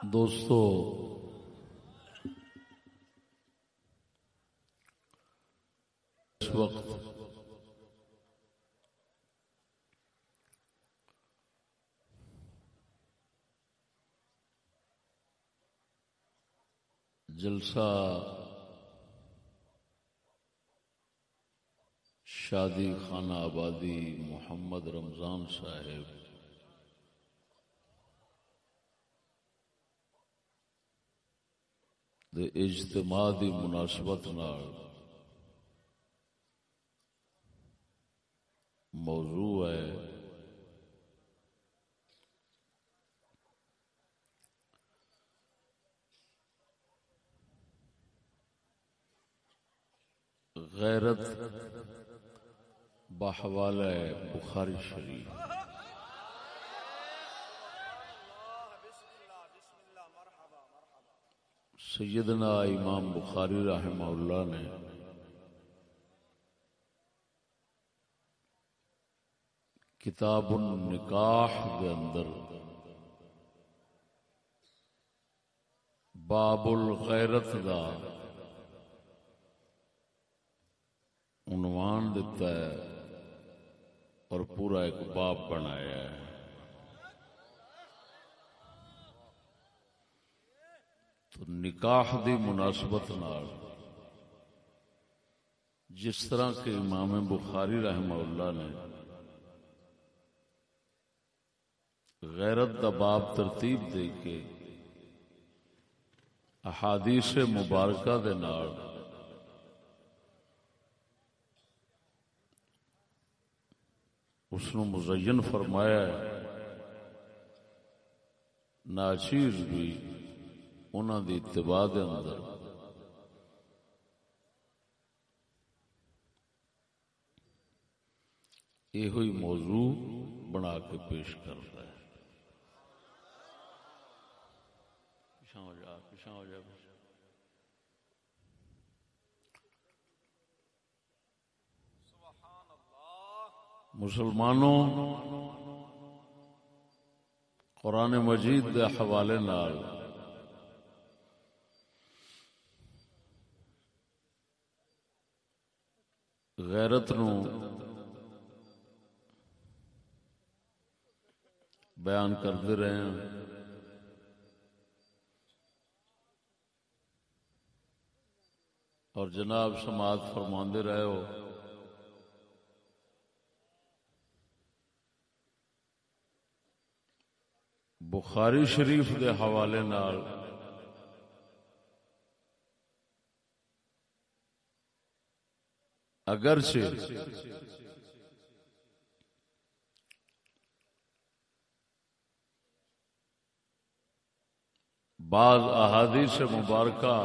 دوستو، اس وقت جلسہ شادی خانہ آبادی محمد رمضان صاحب دے اجتماع دی مناسبت نال موضوع ہے غیرت بحوالہ بخاری شریف۔ سیدنا امام بخاری رحمہ اللہ نے کتاب النکاح دے اندر باب الغیرت دا عنوان دیتا ہے اور پورا ایک باب بنایا ہے۔ تو نکاح دی مناسبت نال جس طرح کہ امام بخاری رحمہ اللہ نے غیرت دا باب ترتیب دے کے احادیث مبارکہ دے نال اس نو مزین فرمایا ہے، ناچیز بھی انہاں دی اتباع دے اندر یہ ہوئی موضوع بنا کے پیش کرتا ہے۔ پیچھے ہو جا مسلمانوں، قرآن مجید دے حوالے نال غیرت نو بیان کرتے رہے ہیں۔ اور جناب سماعت فرماندے رہے ہو بخاری شریف دے حوالے نال اگرچہ بعض احادیث مبارکہ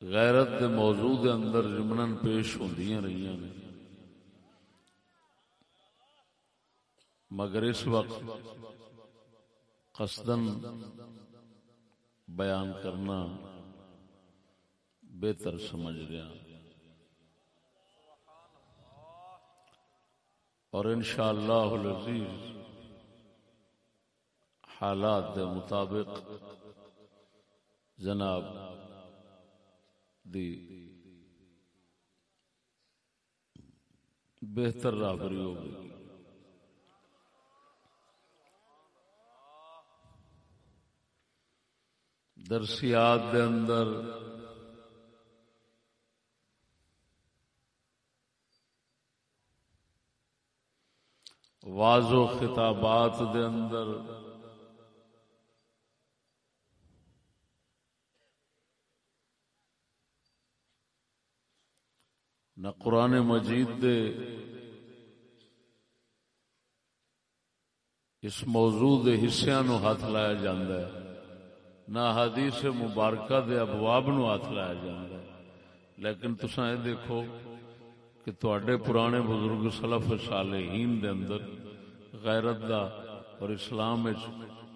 غیرت دے موضوع دے اندر ضمناً پیش ہوندیاں رہیاں نے، مگر اس وقت قصداً بیان کرنا بہتر سمجھ رہا، اور انشاءاللہ العزیز حالات دے مطابق جناب دی بہتر راہبری ہوگی۔ درسیات دے اندر واض و خطابات دے اندر نہ قرآن مجید دے اس موضوع دے حصیاں نو ہاتھ لایا جاندا ہے، نہ حدیث مبارکہ دے ابواب نو ہاتھ لایا جاندا ہے۔ لیکن تساں یہ دیکھو کہ تواڈے پرانے بزرگ سلف صالحین دے اندر غیرت دا اور اسلام وچ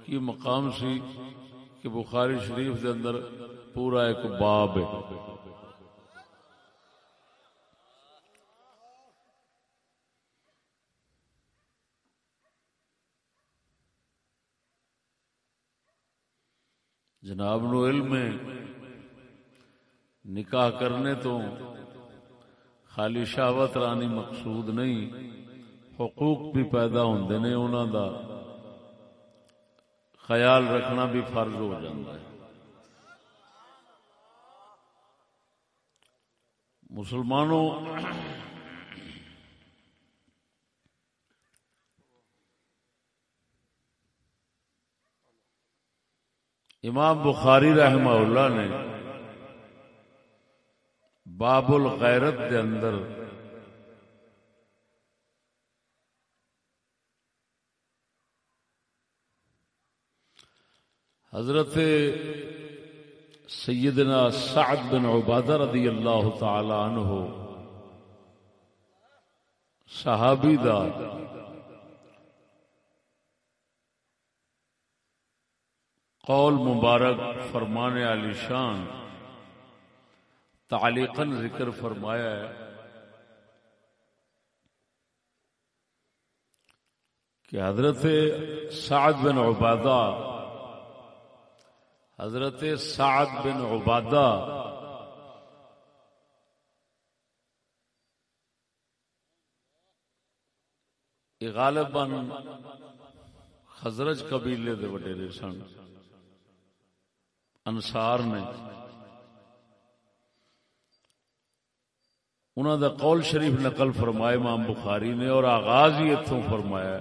کی مقام سی کہ بخاری شریف دے اندر پورا ایک باب ہے۔ جناب نو علم ہے نکاح کرنے تو خالی شہوت رانی مقصود نہیں، حقوق بھی پیدا ہوندے نے، انہاں دا خیال رکھنا بھی فرض ہو جاتا ہے۔ مسلمانوں، امام بخاری رحمہ اللہ نے باب الغیرت کے اندر حضرت سیدنا سعد بن عبادہ رضی اللہ تعالی عنہ صحابی دا قول مبارک فرمانے علی شان تعلیقاً ذکر فرمایا ہے کہ حضرت سعد بن عبادہ یہ غالباً خزرج قبیلے دے وڈیرے سن، انصار نے۔ انہوں دا قول شریف نقل فرمائے امام بخاری نے، اور آغاز ہی اتوں فرمایا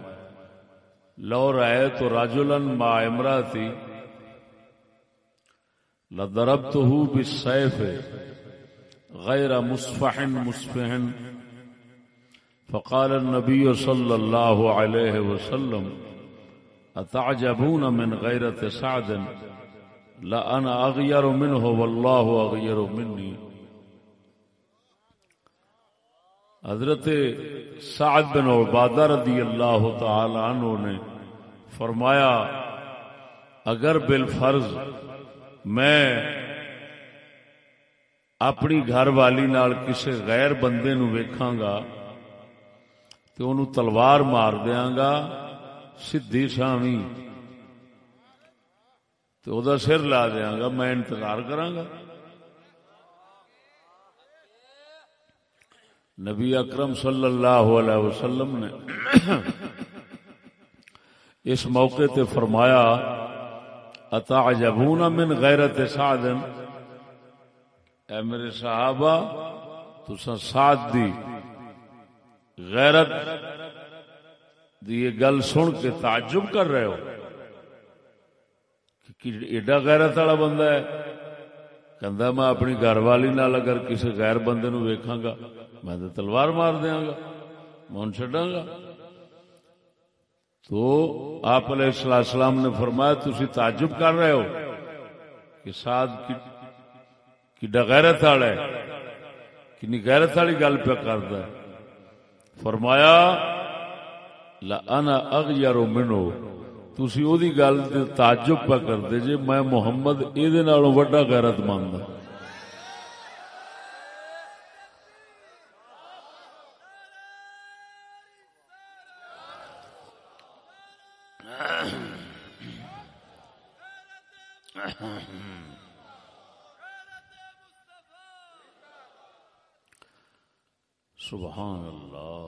لو رأیت رجلا مع امرأتی لضربته بالسيف غير مصفح فقال النبي صلى الله عليه وسلم أتعجبون من غيرة سعد لأنا أغير منه والله أغير مني۔ حضرت سعد بن عبادہ رضی اللہ تعالی عنہ نے فرمایا اگر بالفرض میں اپنی گھر والی نال کسی غیر بندے نو ویکھاں گا تو انہوں تلوار مار دیاں گا سدھی ساویں، تو او دا سر لا دیاں گا، میں انتظار کراں گا۔ نبی اکرم صلی اللہ علیہ وسلم نے اس موقع تے فرمایا اتعجبون من غیرت سعد، اے میرے صحابہ تساں سعد دی غیرت دی یہ گل سن کے تعجب کر رہے ہو کہ ایڈا غیرت والا بندہ ہے؟ کہندا میں اپنی گھر والی نال اگر کسی غیر بندے نو ویکھاں گا میں تو تلوار مار دیاں گا، میں چھڈاں گا۔ تو آپ علیہ السلام نے فرمایا تسی تعجب کر رہے ہو کہ سعد کی غیرت والا ہے، کنی غیرت والی گل پہ کردا ہے۔ فرمایا لأنا اغیر منہ، تسی او دی گل تے تعجب پہ کردے جے، میں محمد اے دے نالوں وڈا غیرت مند ہاں۔ سبحان اللہ۔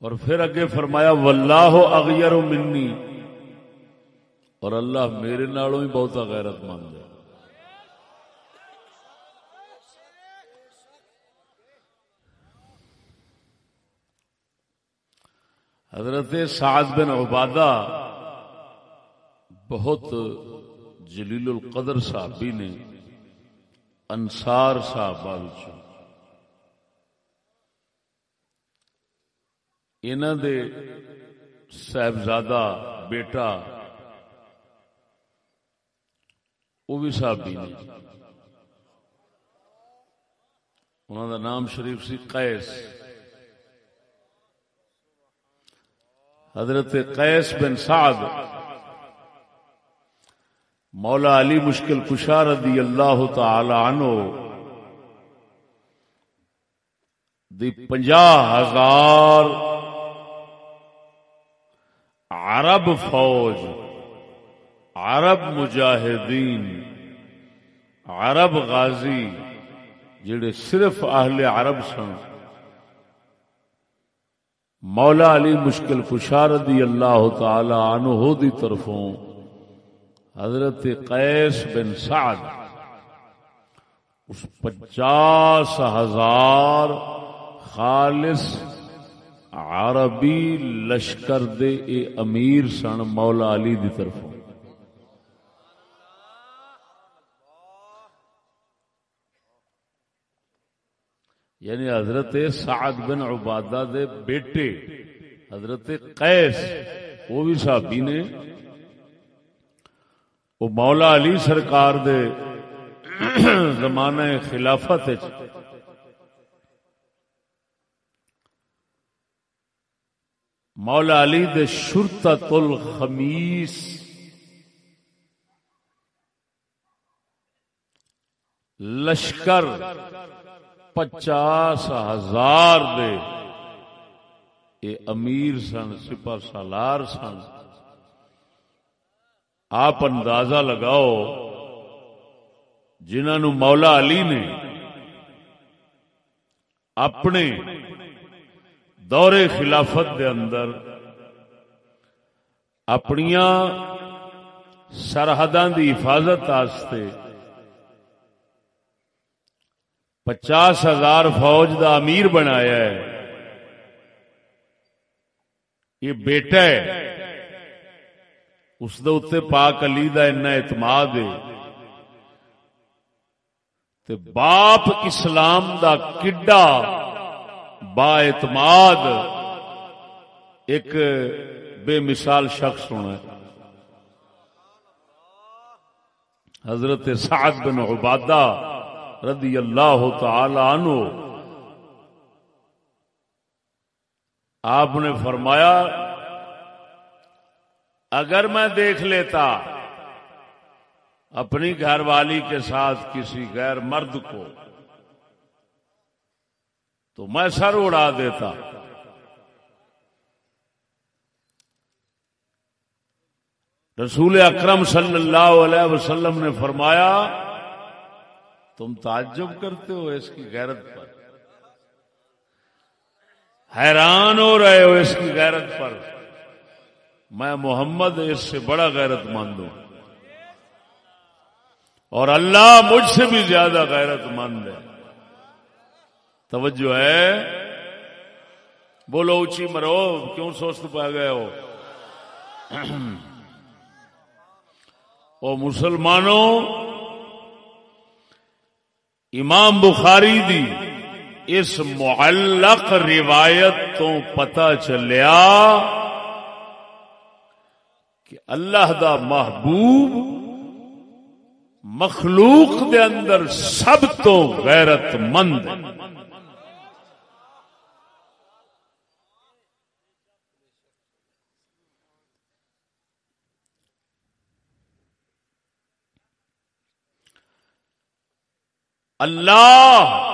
اور پھر اگے فرمایا واللہ اغیر منی، اور اللہ میرے نالوں ہی بہت غیرت مند ہے۔ حضرت سعد بن عبادہ بہت جلیل القدر صحابی نے، انصار صحابہ وچوں۔ انہاں دے صاحبزادہ بیٹا وہ بھی صحابی نے، انہاں دا نام شریف سی قیس۔ حضرت قیس بن سعد مولا علی مشکل کشا رضی اللہ تعالی عنہ دی 50,000 عرب فوج، عرب مجاہدین، عرب غازی جڑے صرف اہل عرب سن، مولا علی مشکل کشا رضی اللہ تعالی عنہ دی طرفوں حضرت قیس بن سعد اس 50,000 خالص عربی لشکر دے اے امیر سن مولا علی دی طرفوں. یعنی حضرت سعد بن عبادہ دے بیٹے حضرت قیس وہ بھی صحابی نے، وہ مولا علی سرکار دے زمانہ خلافت مولا علی دے شرطۃ الخمیس لشکر 50,000 دے اے امیر سن، سپہ سالار سن. آپ اندازہ لگاؤ جنہاں نو مولا علی نے اپنے دور خلافت دے اندر اپنیاں سرحداں دی حفاظت واسطے 50,000 فوج دا امیر بنایا ہے. یہ بیٹا ہے، اس دے اتے پاک علی دا اتنا اعتماد ہے تے باپ اسلام دا کڈا با اعتماد ایک بے مثال شخص ہونا ہے. حضرت سعد بن عبادہ رضی اللہ تعالی عنہ آپ نے فرمایا اگر میں دیکھ لیتا اپنی گھر والی کے ساتھ کسی غیر مرد کو تو میں سر اڑا دیتا. رسول اکرم صلی اللہ علیہ وسلم نے فرمایا تم تعجب کرتے ہو اس کی غیرت پر، حیران ہو رہے ہو اس کی غیرت پر، میں محمد اس سے بڑا غیرت مند ہوں اور اللہ مجھ سے بھی زیادہ غیرت مند ہے. توجہ ہے، بولو اونچی مرو، کیوں سست پا گئے ہو؟ او مسلمانوں، امام بخاری دی اس معلق روایت تو پتہ چلیا کہ اللہ دا محبوب مخلوق دے اندر سب تو غیرت مند ہے. اللہ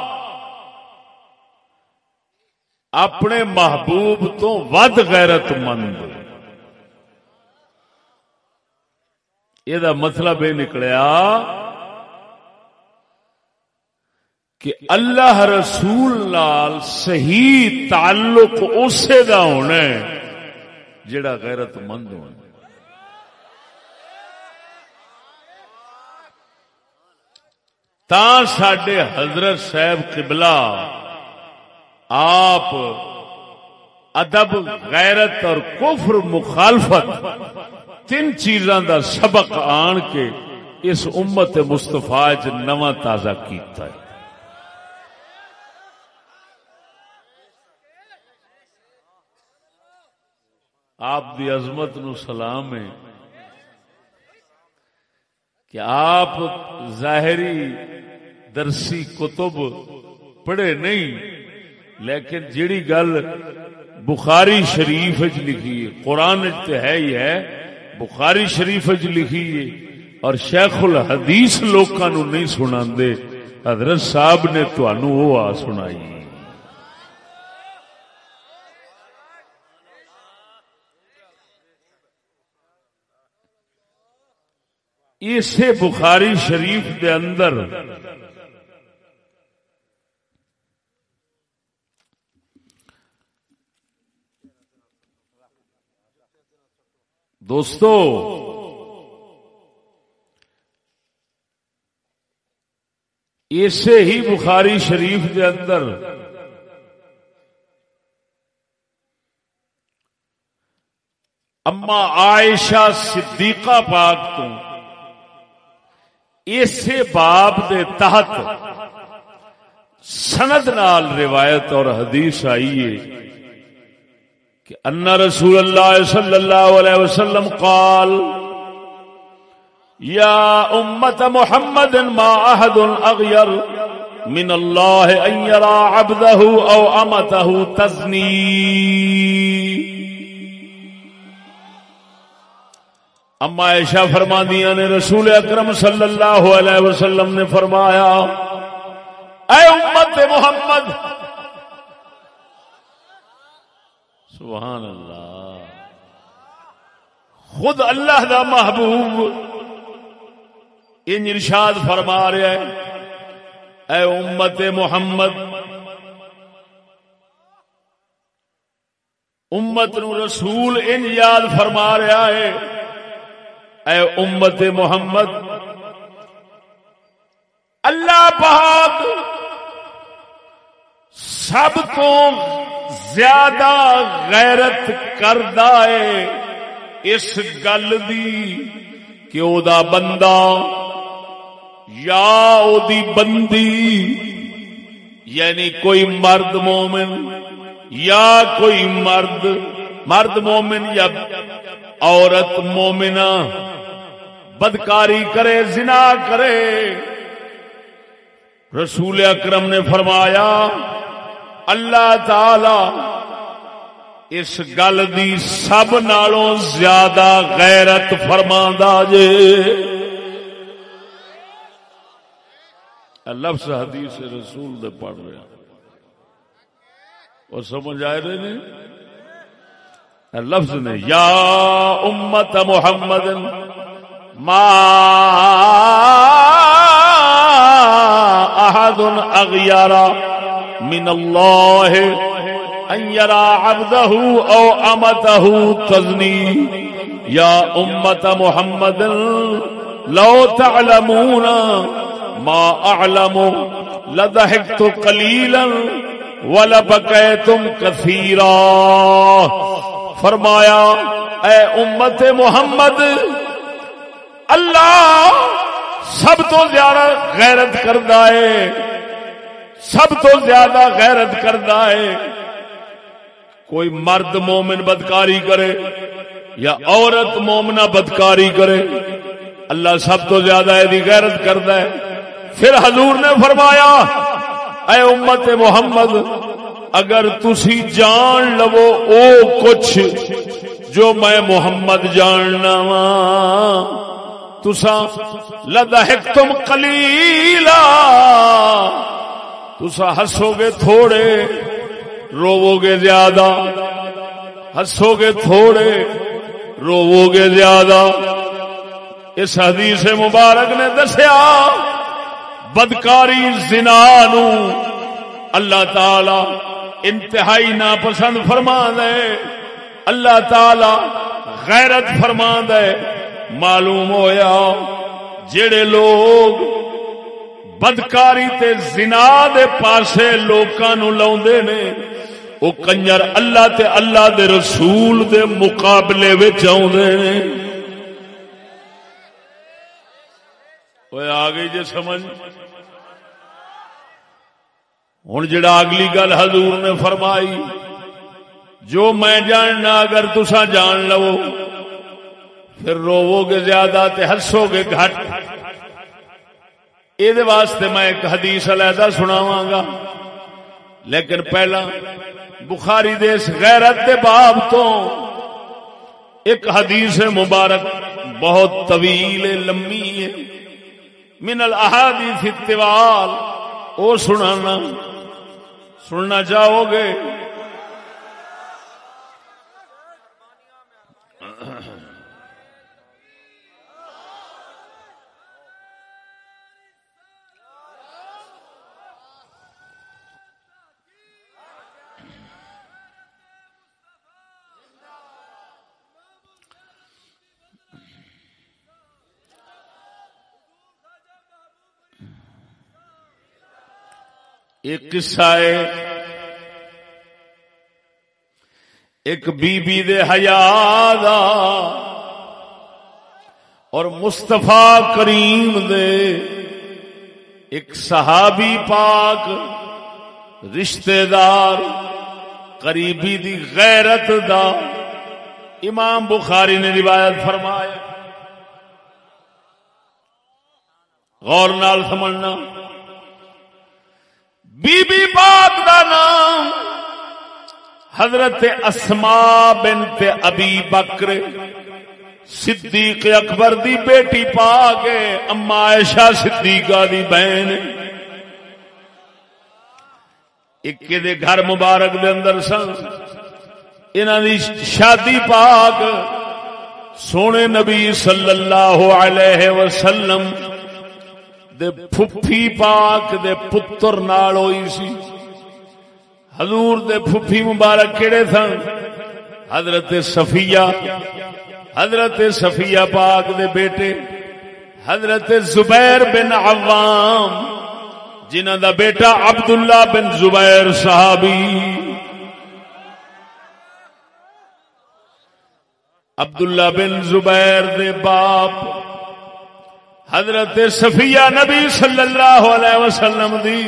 اپنے محبوب تو ود غیرت مند. یہ مطلب یہ نکلیا کہ اللہ رسول نال صحیح تعلق اسے دا ہونا ہے جڑا غیرت مند ہونا. تا ساڈے حضرت صاحب قبلہ آپ ادب، غیرت اور کفر مخالفت تین چیزاں دا سبق آن کے اس امت مصطفیٰ چ نواں تازہ کیتا ہے. آپ دی عظمت نو سلام ہے کہ آپ ظاہری درسی کتب پڑھے نہیں، لیکن جیڑی گل بخاری شریف وچ لکھی ہے، قرآن تے ہے ہی ہے، بخاری شریف وچ لکھی ہے اور شیخ الحدیث لوکاں نو نہیں سناندے، حضرت صاحب نے تانوں وہ سنائی. اسے بخاری شریف دے اندر دوستو اسے ہی بخاری شریف دے اندر اما عائشہ صدیقہ پاک تو اسے باب دے تحت سند نال روایت اور حدیث آئی ہے کہ ان رسول اللہ صلی اللہ علیہ وسلم قال یا امت محمد ما احد اغیر من اللہ ان یرا عبدہ او امتہ تزنی. اما عائشہ فرماندیاں نے رسول اکرم صلی اللہ علیہ وسلم نے فرمایا اے امت محمد، سبحان اللہ، خود اللہ دا محبوب ان ارشاد فرما رہا ہے اے امت محمد. امت نو رسول ان یاد فرما رہا ہے اے امت محمد، اللہ پاک سب کو زیادہ غیرت کردا ہے اس گل دی کہ او دا بندہ یا او دی بندی، یعنی کوئی مرد مومن یا کوئی مرد مومن یا عورت مومنہ بدکاری کرے، زنا کرے. رسول اکرم نے فرمایا اللہ تعالی اس گل دی سب نالوں زیادہ غیرت فرماندا جے. لفظ حدیث رسول دے پڑھ رہے ہیں اور سمجھ آئے رہے نے لفظ نے یا امت محمد ما احد اغیر من اللہ ان یرا عبدہ او امتہ تزنی. یا امت محمد لو تعلمون ما اعلم لضحکت قلیلا ولبکیتم کثیرا. فرمایا اے امت محمد، اللہ سب تو زیادہ غیرت کردا ہے، سب تو زیادہ غیرت کردا ہے. کوئی مرد مومن بدکاری کرے یا عورت مومنہ بدکاری کرے، اللہ سب تو زیادہ ایدی غیرت کردا ہے. پھر حضور نے فرمایا اے امت محمد، اگر تسی جان لو او کچھ جو میں محمد جاننا وا، تساں لضحکتم قلیلا، تساں ہسو گے تھوڑے روو گے زیادہ، ہسو گے تھوڑے روو گے زیادہ. اس حدیث مبارک نے دسیا بدکاری زنا نو اللہ تعالی انتہائی ناپسند فرما دے، اللہ تعالی غیرت فرما دے. معلوم ہویا جڑے لوگ بدکاری تے زنا دے پاسے لوکاں نو لاوندے نے او کنجر اللہ تے اللہ دے رسول دے مقابلے وچ آوندے نے. اوے آ گئی جے سمجھ. ہن جڑا اگلی گل حضور نے فرمائی جو میں جاننا اگر تساں جان لو پھر روو گے زیادہ تے ہسو گے گھٹ. یہ واسطے میں ایک حدیث علیحدہ سناواں گا، لیکن پہلا بخاری دے اس غیرت دے باب تو ایک حدیث مبارک بہت طویل لمبی ہے، من الاحادیث الطوال، وہ سننا چاہو گے؟ ایک قصہ ہے ایک بی بی دے حیا دا اور مصطفیٰ کریم دے ایک صحابی پاک رشتہ دار قریبی دی غیرت دا امام بخاری نے روایت فرمایا. غور نال سمجھنا. بی بی پاک دا نام حضرت اسماء بنت ابی بکر صدیق اکبر دی بیٹی پاک ہے. اما عائشہ صدیقہ دی بہن. ایک دے گھر مبارک دے اندر سن. انہاں دی شادی پاک سونے نبی صلی اللہ علیہ وسلم دے پھپھی پاک دے پتر نال ہوئی سی. حضور دے پھپھی مبارک کیڑے سن؟ حضرت صفیہ. حضرت صفیہ پاک دے بیٹے حضرت زبیر بن عوام جنہ دا بیٹا عبداللہ بن زبیر صحابی. عبداللہ بن زبیر دے باپ حضرت صفیہ نبی صلی اللہ علیہ وسلم دی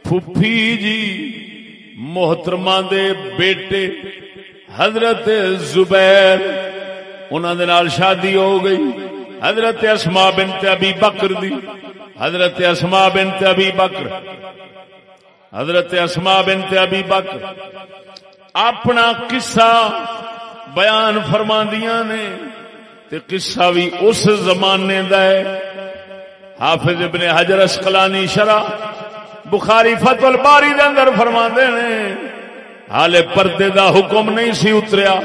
پھپھی جی محترمہ دے بیٹے حضرت زبیر انہاں دے نال شادی ہو گئی. حضرت اسماء بنت ابی بکر دی. حضرت اسماء بنت ابی بکر حضرت اسماء بنت ابی بکر اپنا قصہ بیان فرماندیاں نے تے قصہ بھی اس زمانے دا ہے. حافظ ابن حجر اسقلانی شرح بخاری فتح الباری دے اندر فرماندے نے حالے پردے دا حکم نہیں سی اتریا.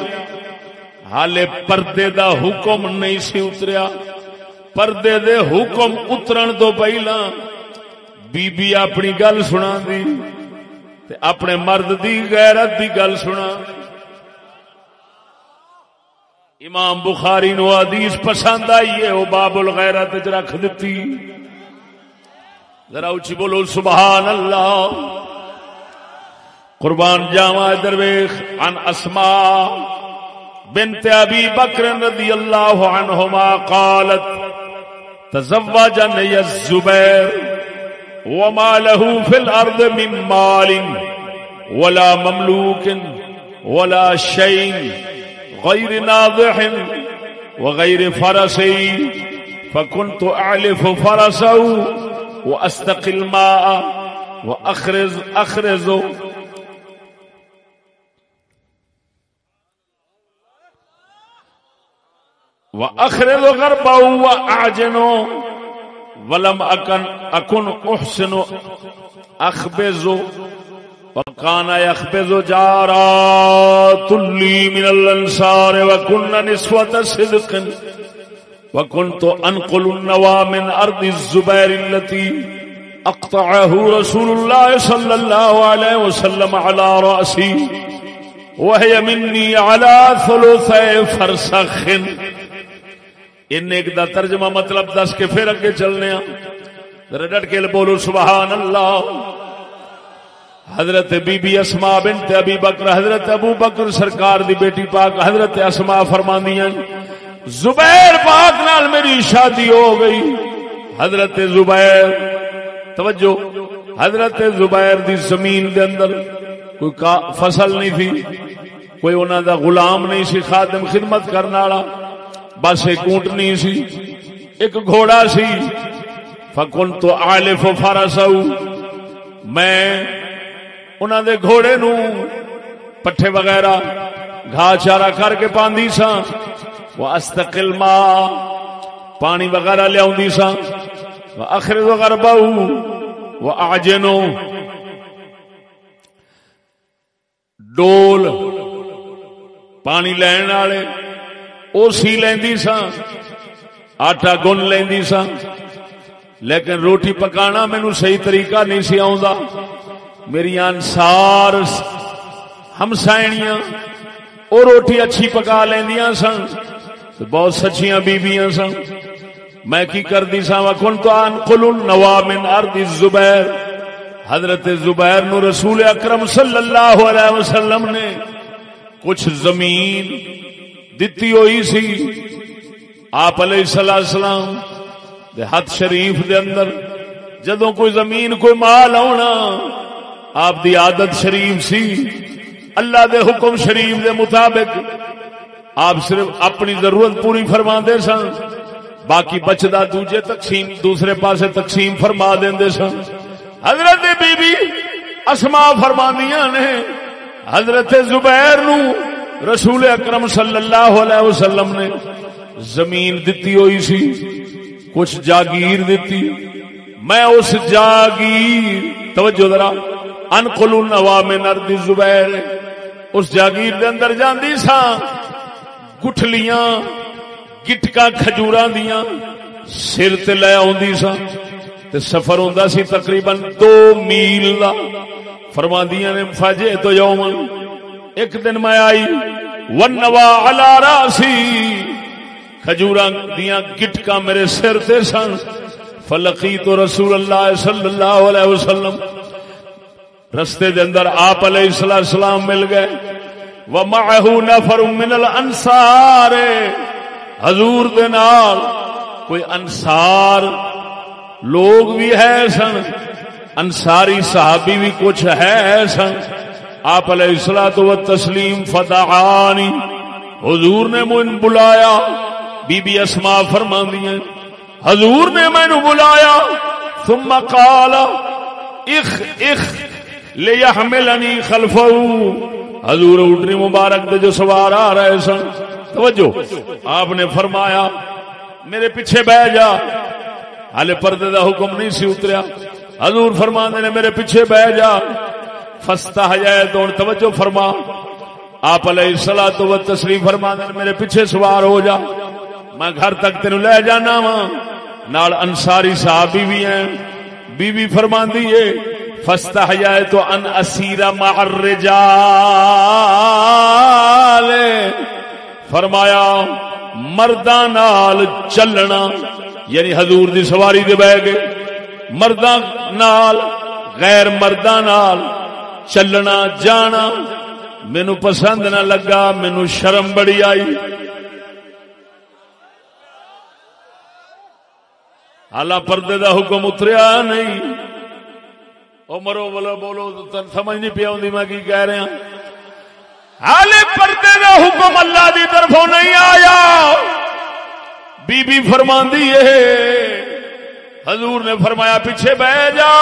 حالے پردے دا حکم نہیں سی اتریا. پردے دے حکم اترن تو پہلا بی بی اپنی گل سنا دی تے اپنے مرد دی غیرت دی گل سنا. امام بخاری نو حدیث پسند آئی ہے وہ باب الغیرت وچ رکھ دتی. ذرا اچھی بولو سبحان اللہ. قربان جاواں درویش. عن اسماء بنت ابی بکر رضی اللہ عنہما قالت تزوجني الزبير وما له في الارض من مال ولا مملوك ولا شيء غير ناضح وغير فرسي فكنت اعلف فرسه واستقي الماء واخرز وأخرج غربه وأعجنه ولم أكن أحسن أخبز وكان يخبز جارات لي من الأنصار وكن نسوة صدق وكنت أنقل النوى من أرض الزبير التي أقطعه رسول الله صلى الله عليه وسلم على رأسي وهي مني على ثلثي فرسخ. ان ایک دا ترجمہ مطلب دس کے پھر اگے چلنے ذرا ڈٹ کے بولو سبحان اللہ. حضرت بی بی اسماء بنت ابی بکر حضرت ابو بکر سرکار دی بیٹی پاک حضرت اسماء فرماندیاں زبیر پاک نال میری شادی ہو گئی. حضرت زبیر توجہ حضرت زبیر دی زمین دے اندر کوئی فصل نہیں تھی. کوئی انہاں دا غلام نہیں سی خادم خدمت کرنے والا. بس ایک اونٹنی سی ایک گھوڑا سی. فکنت اعلف فرسہ میں انہاں دے گھوڑے نو پٹھے وغیرہ گھا چارا کر کے پاندی سا. واستقی الماء پانی وغیرہ لیاوندی سا. واخرج غربہ واعجنو ڈول پانی لین والے او سی لیندی سا. آٹا گن لیندی سا. لیکن روٹی پکانا مینوں صحیح طریقہ نہیں سی آوندا. میری انصار ہمسائنیاں او روٹی اچھی پکا لیندیاں سن. بہت سچیاں بیبیاں سن. میں کی کردی سا وکنت انقل النوى من ارض الزبیر. حضرت زبیر نو رسول اکرم صلی اللہ علیہ وسلم نے کچھ زمین دتی ہوئی سی آپ علیہ السلام دے ہاتھ شریف دے اندر. جدوں کوئی زمین کوئی مال آنا آپ دی عادت شریف سی اللہ دے حکم شریف دے مطابق آپ صرف اپنی ضرورت پوری فرما دے سن باقی بچدا دوسرے پاسے تقسیم فرما دیندے سن. حضرت بی بی اسماء فرماندیاں نے حضرت زبیر نو رسول اکرم صلی اللہ علیہ وسلم نے زمین دتی ہوئی سی کچھ جاگیر دتی. میں اس جاگیر توجہ ذرا انقل النوا من ارض زبیر اس جاگیر دے اندر جاندی سا گٹھلیاں گٹکاں کھجوراں دیاں سر تے لے آوندی سا تے سفر ہوندا سی تقریباً 2 میل دا. فرماندیاں نے فاجے تو یوم ایک دن میں آئی والنوا علی راسی کھجوراں دیاں گٹکاں میرے سر تے سن. فلقیت رسول اللہ صلی اللہ علیہ وسلم رستے دے اندر آپ علیہ السلام مل گئے. ومعه نفر من الانصار حضور دے نال کوئی انصار لوگ بھی ہے سن انصاری صحابی بھی کچھ ہے سن. آپ علیہ الصلوۃ والتسلیم فدعانی حضور نے مجھے بلایا. بی بی اسماء فرماندی ہیں حضور نے مینوں بلایا ثم قال اخ اخ لیحملنی خلفہ. حضور اٹھنی مبارک دے جو سوار آ رہے سن توجہ آپ نے فرمایا میرے پیچھے بیٹھ جا. حالے پردے دا حکم نہیں سی اتریا. حضور فرماندے نے میرے پیچھے بیٹھ جا. فاستحییت توجہ فرما آپ علیہ الصلوۃ والتسلیم فرماندے نے میرے پیچھے سوار ہو جا میں گھر تک تینوں لے جانا وا. نال انصاری صحابی بھی ہیں. بی بی فرماندی ہے فاستحییت ان اسیر مع الرجال فرمایا مرداں نال چلنا یعنی حضور دی سواری دے بیٹھ گئے مرداں نال غیر مرداں نال چلنا جانا مینوں پسند نہ لگا مینوں شرم بڑی آئی. حالا پردے دا حکم اتریا نہیں. او مرو بولو بولو سمجھ نہیں پیا ہوندی میں کی کہہ رہا. حالے پردے دا حکم اللہ دی طرفوں نہیں آیا. بی بی فرماندی ہے حضور نے فرمایا پیچھے بیٹھ جا.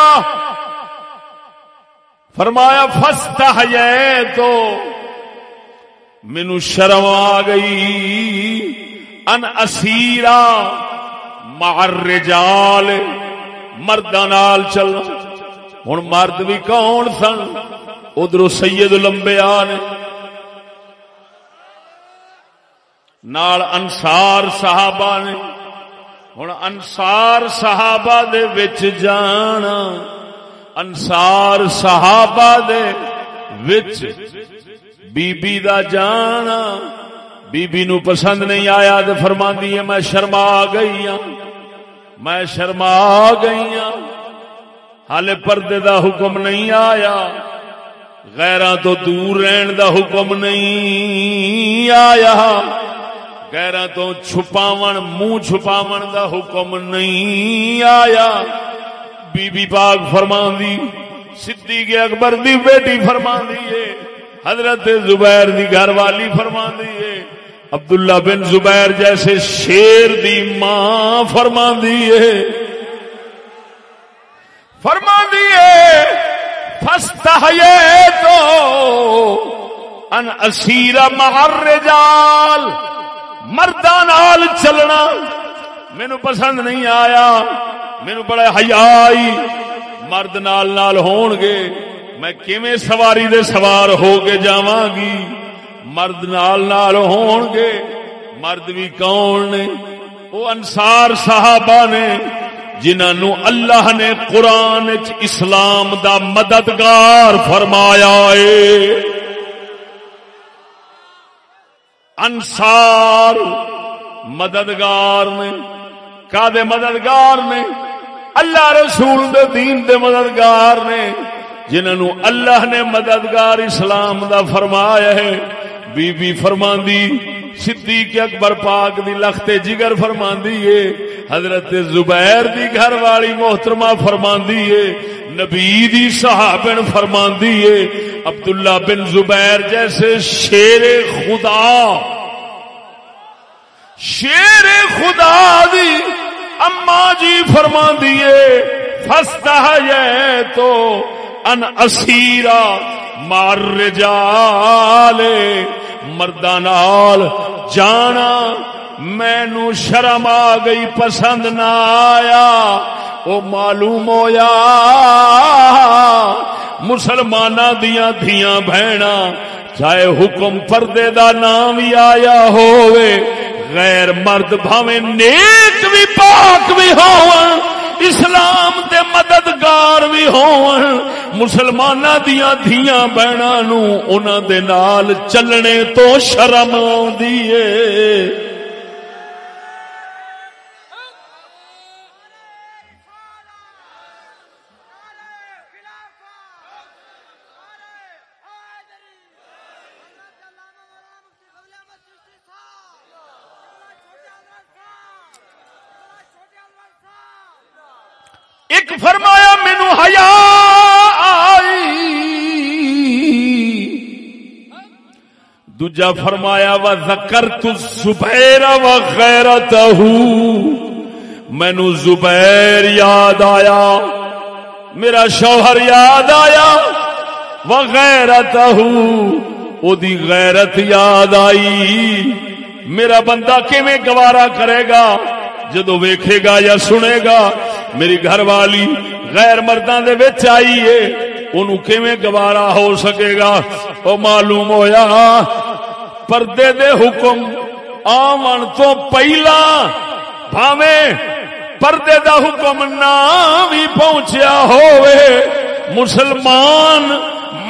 فرمایا فاستحییت مینوں شرم آ گئی ان اسیرا مع الرجال مرداں نال چلنا. ہن مرد بھی کون سن ادھروں سید الانبیاء نے نال انصار صحابہ نے. ہن انصار صحابہ دے وچ جانا انصار صحابہ دے وچ بی بی دا جانا بی بی نو پسند نہیں آیا تے فرماندی ہے میں شرما گئی ہاں میں شرما گئی ہاں. حالے پردے دا حکم نہیں آیا غیراں تو دور رہن دا حکم نہیں آیا غیراں تو چھپاون منہ چھپاون دا حکم نہیں آیا. بی بی پاک فرماندی صدیق اکبر دی بیٹی فرماندی ہے حضرت زبیر دی گھر والی فرماندی ہے عبداللہ بن زبیر جیسے شیر دی ماں فرماندی ہے فاستحییت ان اسیر مع الرجال مرداں نال چلنا مینوں پسند نہیں آیا مینوں بڑا حیا آئی. مرد نال نال ہون گے میں کیویں سواری دے سوار ہو کے جاواں گی. مرد نال نال ہون گے مرد بھی کون نے وہ انصار صحابہ نے جنہاں نو اللہ نے قرآن وچ اسلام دا مددگار فرمایا ہے. انصار مددگار نے کا دے مددگار نے اللہ رسول دے دین دے مددگار نے، جنہوں اللہ نے مددگار اسلام دا فرمایا ہے۔ بی بی فرماندی صدیق اکبر پاک دی لخت جگر فرماندی ہے، حضرت زبیر دی گھر والی محترمہ فرماندی ہے، نبی دی صحابن فرماندی ہے، عبداللہ بن زبیر جیسے شیر خدا دی اما جی فرماندی ہے، فاستحییت ان اسیرا مار رجال، مرداں نال جانا مینوں شرم آ گئی، پسند نہ آیا۔ او معلوم ہویا مسلماناں دیاں دھیاں بہناں چاہے حکم پردے دا نام ہی آیا ہووے، غیر مرد بھاویں نیک بھی پاک بھی ہون، اسلام دے مددگار بھی ہون، مسلماناں دیاں دھیاں بہناں نوں انہاں دے نال چلنے تو شرم آوندی ہے۔ ایک فرمایا مینوں حیا آئی، دوجا فرمایا وذکرت الزبیر وغیرتہ، مینوں زبیر یاد آیا، میرا شوہر یاد آیا، وغیرتہ او دی غیرت یاد آئی۔ میرا بندہ کیویں گوارا کرے گا جدو ویکھے گا یا سنے گا میری گھر والی غیر مرداں دے وچ آئی ہے، انہوں کیویں گوارا ہو سکے گا؟ او معلوم ہویا پردے دے حکم آون تو پہلا بھاویں پردے دا حکم نہ بھی پہنچیا ہوئے، مسلمان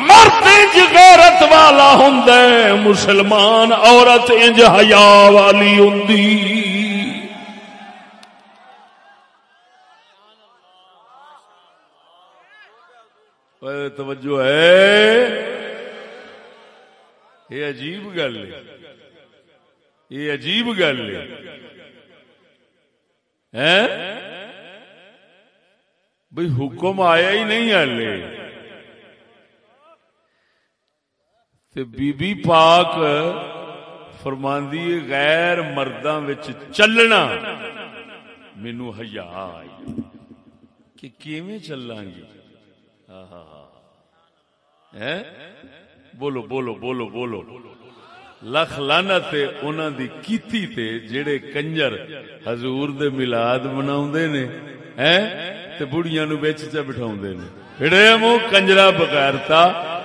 مرد انج غیرت والا ہوندا ہے، مسلمان عورت انج حیا والی ہوندی۔ توجہ ہے، یہ عجیب گل ہے، یہ عجیب گل ہے بھئی حکم آیا ہی نہیں ہلے تے بی بی پاک فرماندی غیر مرداں وچ چلنا مینوں حیا آئی کہ کیویں چلاں گی؟ بولو بولو بولو بولو، لکھ لعنت انہاں دی کیتی تے جڑے کنجر حضور دے میلاد مناوندے نے تے بڑیاں نو وچ چ بٹھاوندے نے، پھڑے منہ کنجرا بغیرتا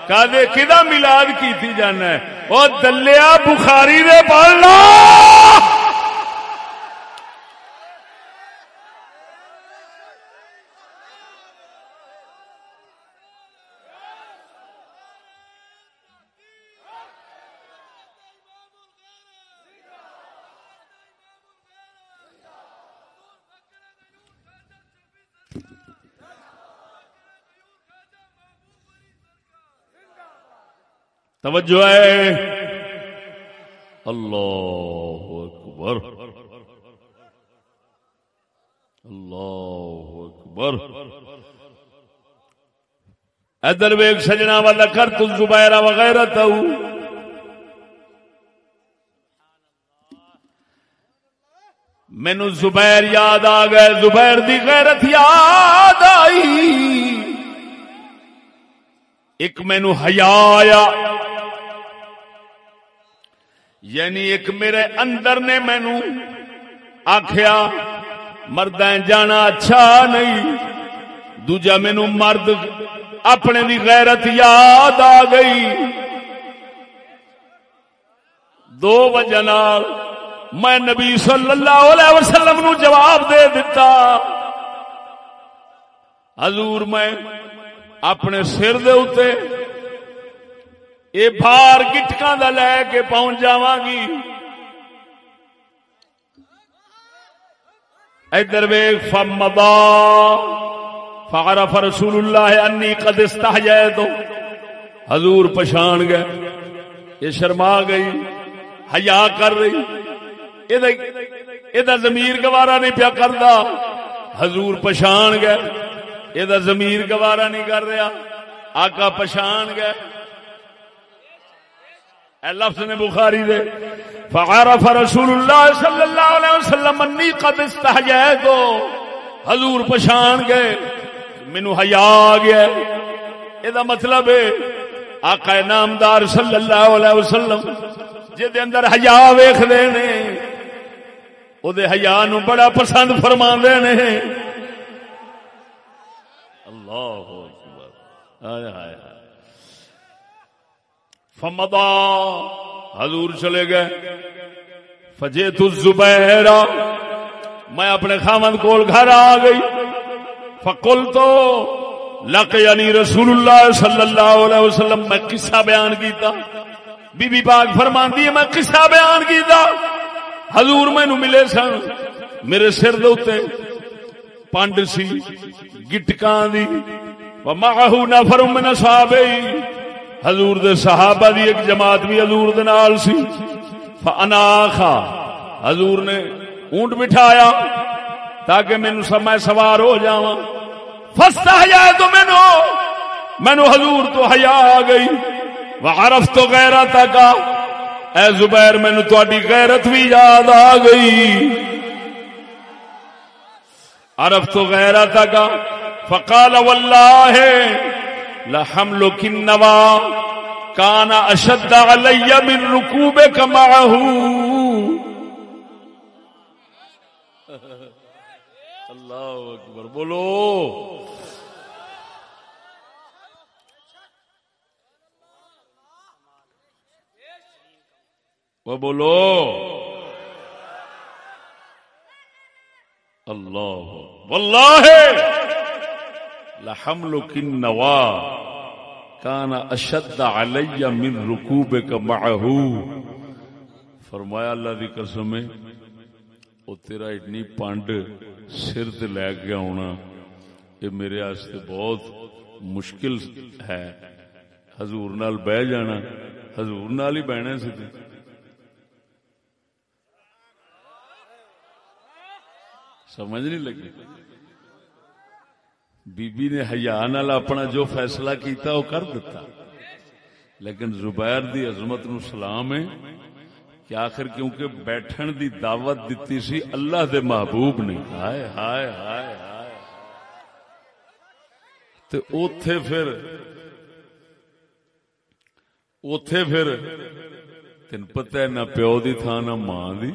کدے کدا میلاد کیتی جانا ہے؟ او دلیا بخاری دے پڑھ لو۔ توجہ ہے، اللہ اکبر اللہ اکبر۔ ادھر ویک سجنا وذکرت الزبیر وغیرتہ، مینوں زبیر یاد آ گئے، زبیر دی غیرت یاد آئی، ایک مینوں حیا آیا، یعنی ایک میرے اندر نے مینوں آکھیا مرداں جانا اچھا نہیں، دوجا مینوں مرد اپنے دی غیرت یاد آ گئی، دو وجہ نال میں نبی صلی اللہ علیہ وسلم نو جواب دے دیتا، حضور میں اپنے سر دے اتے اے بھار گٹکاں دا لے کے پہنچ جاواں گی، ادھر ویکھ فمضا فعرف رسول اللہ انی قد استحییت، حضور پہچان گئے یہ شرما گئی، حیا کر رہی، یہ ضمیر گوارا نہیں پیا کردا، حضور پہچان گئے یہ ضمیر گوارا نہیں کر رہا، آقا پہچان گئے. اے لفظ نے بخاری دے فعرف رسول اللہ صلی اللہ علیہ وسلم انی قد استحییت، حضور پہچان گئے مینوں حیا آ گیا. یہ مطلب ہے آقا نامدار صلی اللہ علیہ وسلم جے اندر حیا ویکھدے نے او دے حیا نو بڑا پسند فرماندے نے. اللہ اکبر، ہائے ہائے. فمضا، حضور چلے گئے. فجئت الزبیر، میں اپنے خاوند کول گھر آ گئی. فقلت لقینی رسول اللہ صلی اللہ علیہ وسلم، میں قصہ بیان کیتا. بی بی پاک فرماندی ہے میں قصہ بیان کیتا. حضور مینوں ملے سن، میرے سر دے اوتے پانڈ سی گٹکاں دی، ومعہ نفر من اصحابہ، حضور دے صحابہ دی ایک جماعت بھی حضور دے نال سی. فاناخا، حضور نے اونٹ بٹھایا تاکہ میں سوار ہو جاواں. فاستحییت مینوں حضور تو حیا آ گئی. وعرفت غیرتک، اے زبیر مینوں تہاڈی غیرت بھی یاد آ گئی. عرفت غیرتک فقال واللہ لحملک النوى کان اشد علی من رکوبک معه. اللہ اکبر، بولو وہ بولو اللہ. واللہ لحملک النوى کان اشد علی من رکوبک معه. فرمایا اللہ دی قسم ہے او تیرا اتنی پانڈ سر تے لے کے آنا یہ میرے واسطے بہت مشکل ہے. حضور نال بہ جانا، حضور نال ہی بہنا سی. سمجھ نہیں لگی؟ بی بی نے حیا نال اپنا جو فیصلہ کیتا وہ کر دیتا. لیکن زبیر دی عظمت نو سلام ہے کہ آخر کیونکہ بیٹھن دی دعوت دیتی سی اللہ دے محبوب نے. ہائے ہائے ہائے ہائے. تے اوتھے پھر تین پتہ ہے نہ پیو دی تھا نہ ماں دی.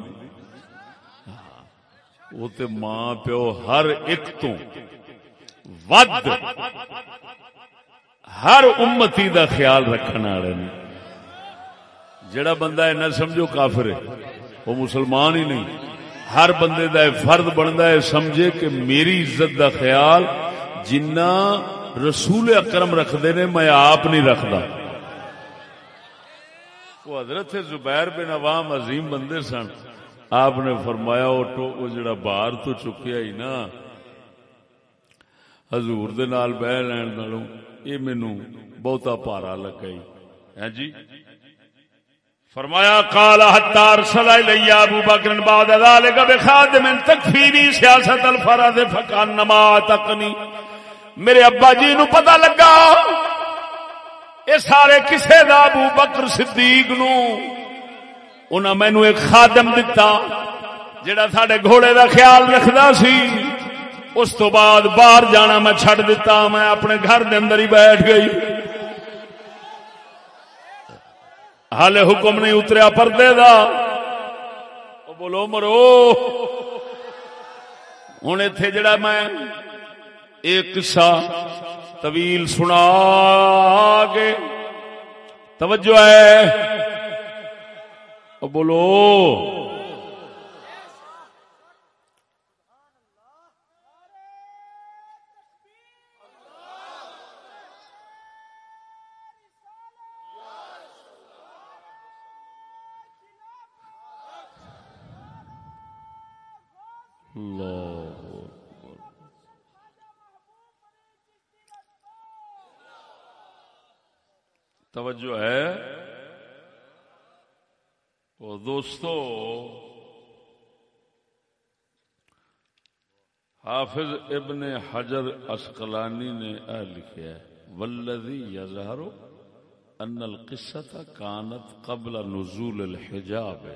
وہ تے ماں پیو ہر ایک تو ود ہر امتی دا خیال رکھنے والے نے. جڑا بندہ ہے نہ سمجھو کافر ہے، وہ مسلمان ہی نہیں. ہر بندے دا فرد بنتا ہے سمجھے کہ میری عزت دا خیال جنہ رسول اکرم رکھدے نے میں آپ نہیں رکھدا. وہ حضرت زبیر بن عوام عظیم بندے سن. آپ نے فرمایا وہ جڑا بار تو چکیا ہی نا حضور دے نال بہ لین نالوں یہ مینوں بہتا پارا لگا ہی. جی فرمایا قال حتى ارسل الي ابو بکر بعد ذلك بخادم تكفيني سیاست الفرض فكانما تقني. میرے ابا جی نو پتہ لگا یہ سارے کسے دا ابو بکر صدیق نو انہاں مینوں ایک خادم دتا جڑا ساڈے گھوڑے دا خیال رکھدا سی. اس تو بعد باہر جانا میں چھڑ دیتا، میں اپنے گھر دے اندر ہی بیٹھ گئی. حالے حکم نہیں اتریا پردے دا. بولو مرو. ہن ایتھے جڑا میں ایک قصہ طویل سنا کے توجہ ہے بولو. اللہ توجہ ہے وہ دوستو. حافظ ابن حجر عسقلانی نے لکھا ہے والذی یظہر ان القصۃ کانت قبل نزول الحجاب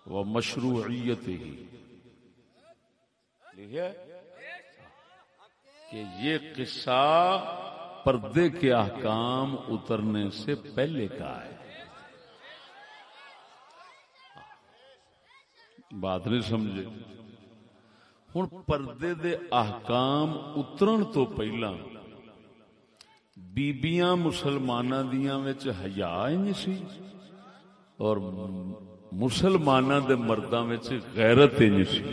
ومشروعیتہ. لکھا کہ یہ قصہ پردے کے احکام اترنے سے پہلے کا ہے. بات نہیں سمجھے. ہن پردے دے احکام اترن تو پہلا بیبیاں مسلماناں دیاں وچ حیا نہیں سی اور مسلماناں دے مرداں وچ غیرت نہیں سی.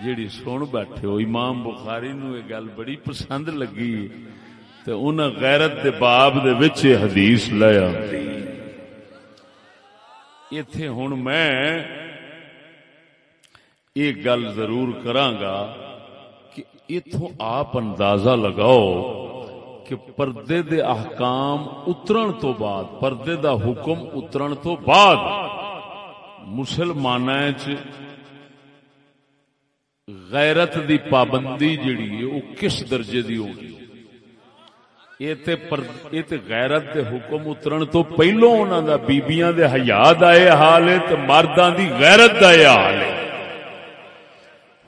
جیڑی سن بیٹھے ہو امام بخاری نو یہ گل بڑی پسند لگی تے انہاں غیرت دے باب دے وچ حدیث لایا. ایتھے ہن میں ایک گل ضرور کراں گا کہ اتھوں آپ اندازہ لگاؤ کہ پردے دے احکام اترن تو بعد پردے دا حکم اترن تو بعد مسلماناں وچ غیرت دی پابندی جڑی ہے وہ کس درجے دی ہوگی. یہ تے غیرت دے حکم اترن تو پہلو انہاں دا بیبییاں دے حیا دا اے حال ہے تے مرداں دی غیرت دا اے حال ہے.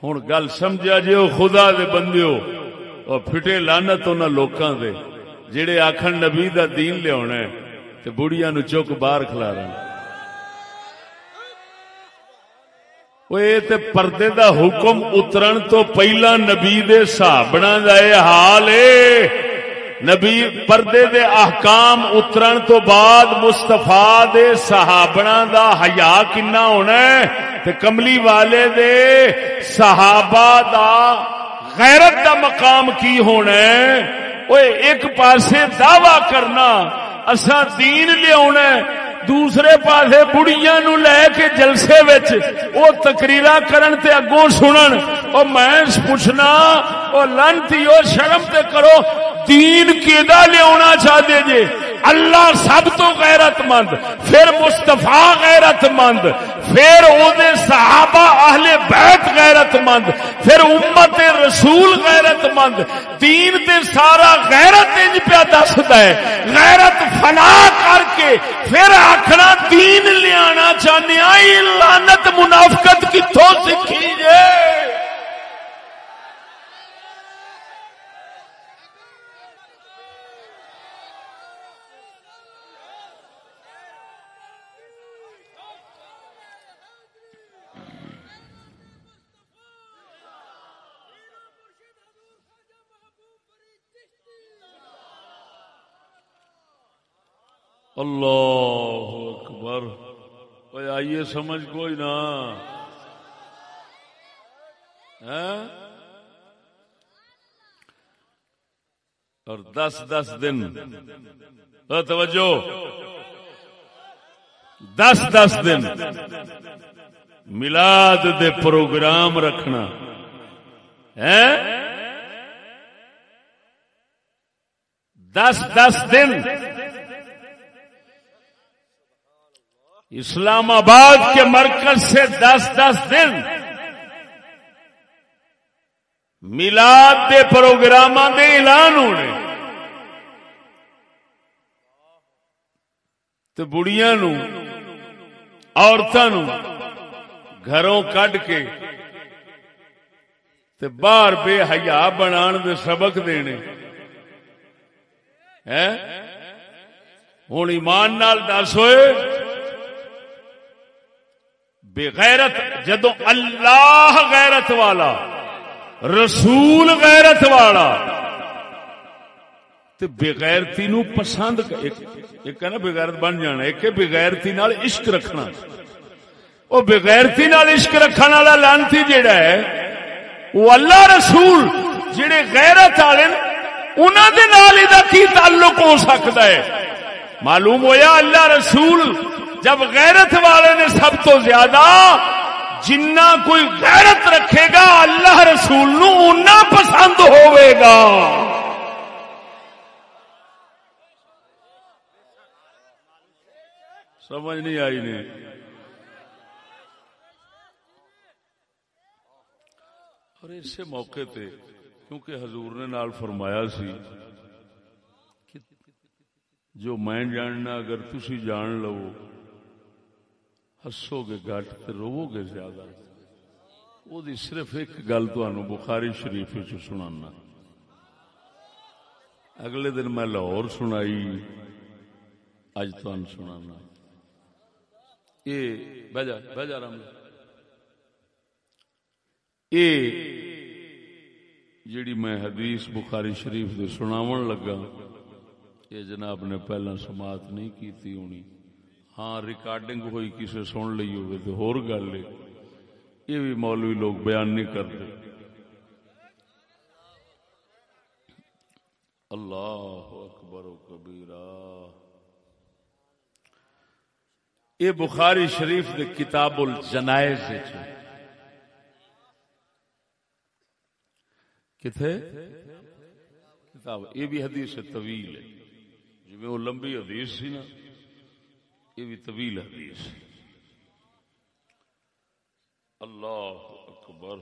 ہن گل سمجھا جے او خدا دے بندیو اور پھٹے لعنت انہاں لوکاں دے جڑے آکھن نبی دا دین لیاونا ہے تے بڑیاں نو چک باہر کھلارن. اے تے پردے دا حکم اترن تو پہلا نبی دے صحابہ دا اے حال ہے. نبی پردے دے احکام اترن تو بعد مصطفیٰ دے صحابہ دا حیا کنا ہونا ہے تے کملی والے دے صحابہ دا غیرت دا مقام کی ہونا ہے. اوے ایک پاسے دعویٰ کرنا اساں دین لے آنا ہے دوسرے پاسے بڑیاں نو لے کے جلسے وچ او تقریراں کرن تے اگوں سنن. او میں پوچھنا او لعنتیو شرم تے کرو دین کیدا لے آنا چاہدے جے. اللہ سب تو غیرت مند پھر مصطفیٰ غیرت مند پھر او دے صحابہ اہل بیت غیرت مند پھر امت رسول غیرت مند. دین تے سارا غیرت انج پیا دسدا ہے. غیرت فنا کر کے پھر آکھنا دین لے آنا چاہنے آئی لعنت منافقت کتھوں سکھی جے. اللہ اکبر. آئیے سمجھ کوئی نہ اور 10 دن توجہ 10 دن میلاد دے پروگرام رکھنا ہے. 10 دن اسلام آباد کے مرکز سے 10 دن میلاد دے پروگراماں دے اعلان ہونے تے بڑیاں نو عورتاں نو گھروں کڈ کے تے باہر بے حیا بنان دے سبق دینے ہیں. ہن ایمان نال دس ہوئے بغیرت جدو اللہ غیرت والا رسول غیرت والا تے بغیرتی نو پسند ایک ہے نا بغیرت بن جانا ایک ہے بغیرتی نال عشق رکھنا. او بغیرتی نال عشق رکھن والا لعنتی جیڑا ہے وہ اللہ رسول جڑے غیرت والے انہاں دے نال ایدا کی تعلق ہو سکتا ہے. معلوم ہویا اللہ رسول جب غیرت والے نے سب تو زیادہ جنہ کوئی غیرت رکھے گا اللہ رسول نو اُنہ پسند ہوئے گا. سمجھ نہیں آئی نے؟ اور اسے موقع تے کیونکہ حضور نے نال فرمایا سی کہ جو میں جاننا اگر تسی جان لو ہسو گے گھٹ تے روو گے زیادہ. وہ دی صرف ایک گل تانوں بخاری شریف وچ سنانا. اگلے دن میں لاہور سنائی، اج تانوں سنانا. بہ جا رام جیڑی میں حدیث بخاری شریف دے سناون لگا یہ جناب نے پہلا سماعت نہیں کیتی ہونی. ہاں ریکارڈنگ ہوئی کسے سن لئی ہوئے تو ہور گل ہے. یہ بھی مولوی لوگ بیان نہیں کرتے. اللہ اکبر و کبیرہ. یہ بخاری شریف دے کتاب الجنائز کتھے کتاب. یہ بھی حدیث طویل ہے، جی وہ لمبی حدیث سی نا، یہ بھی طویل حدیث. اللہ اکبر.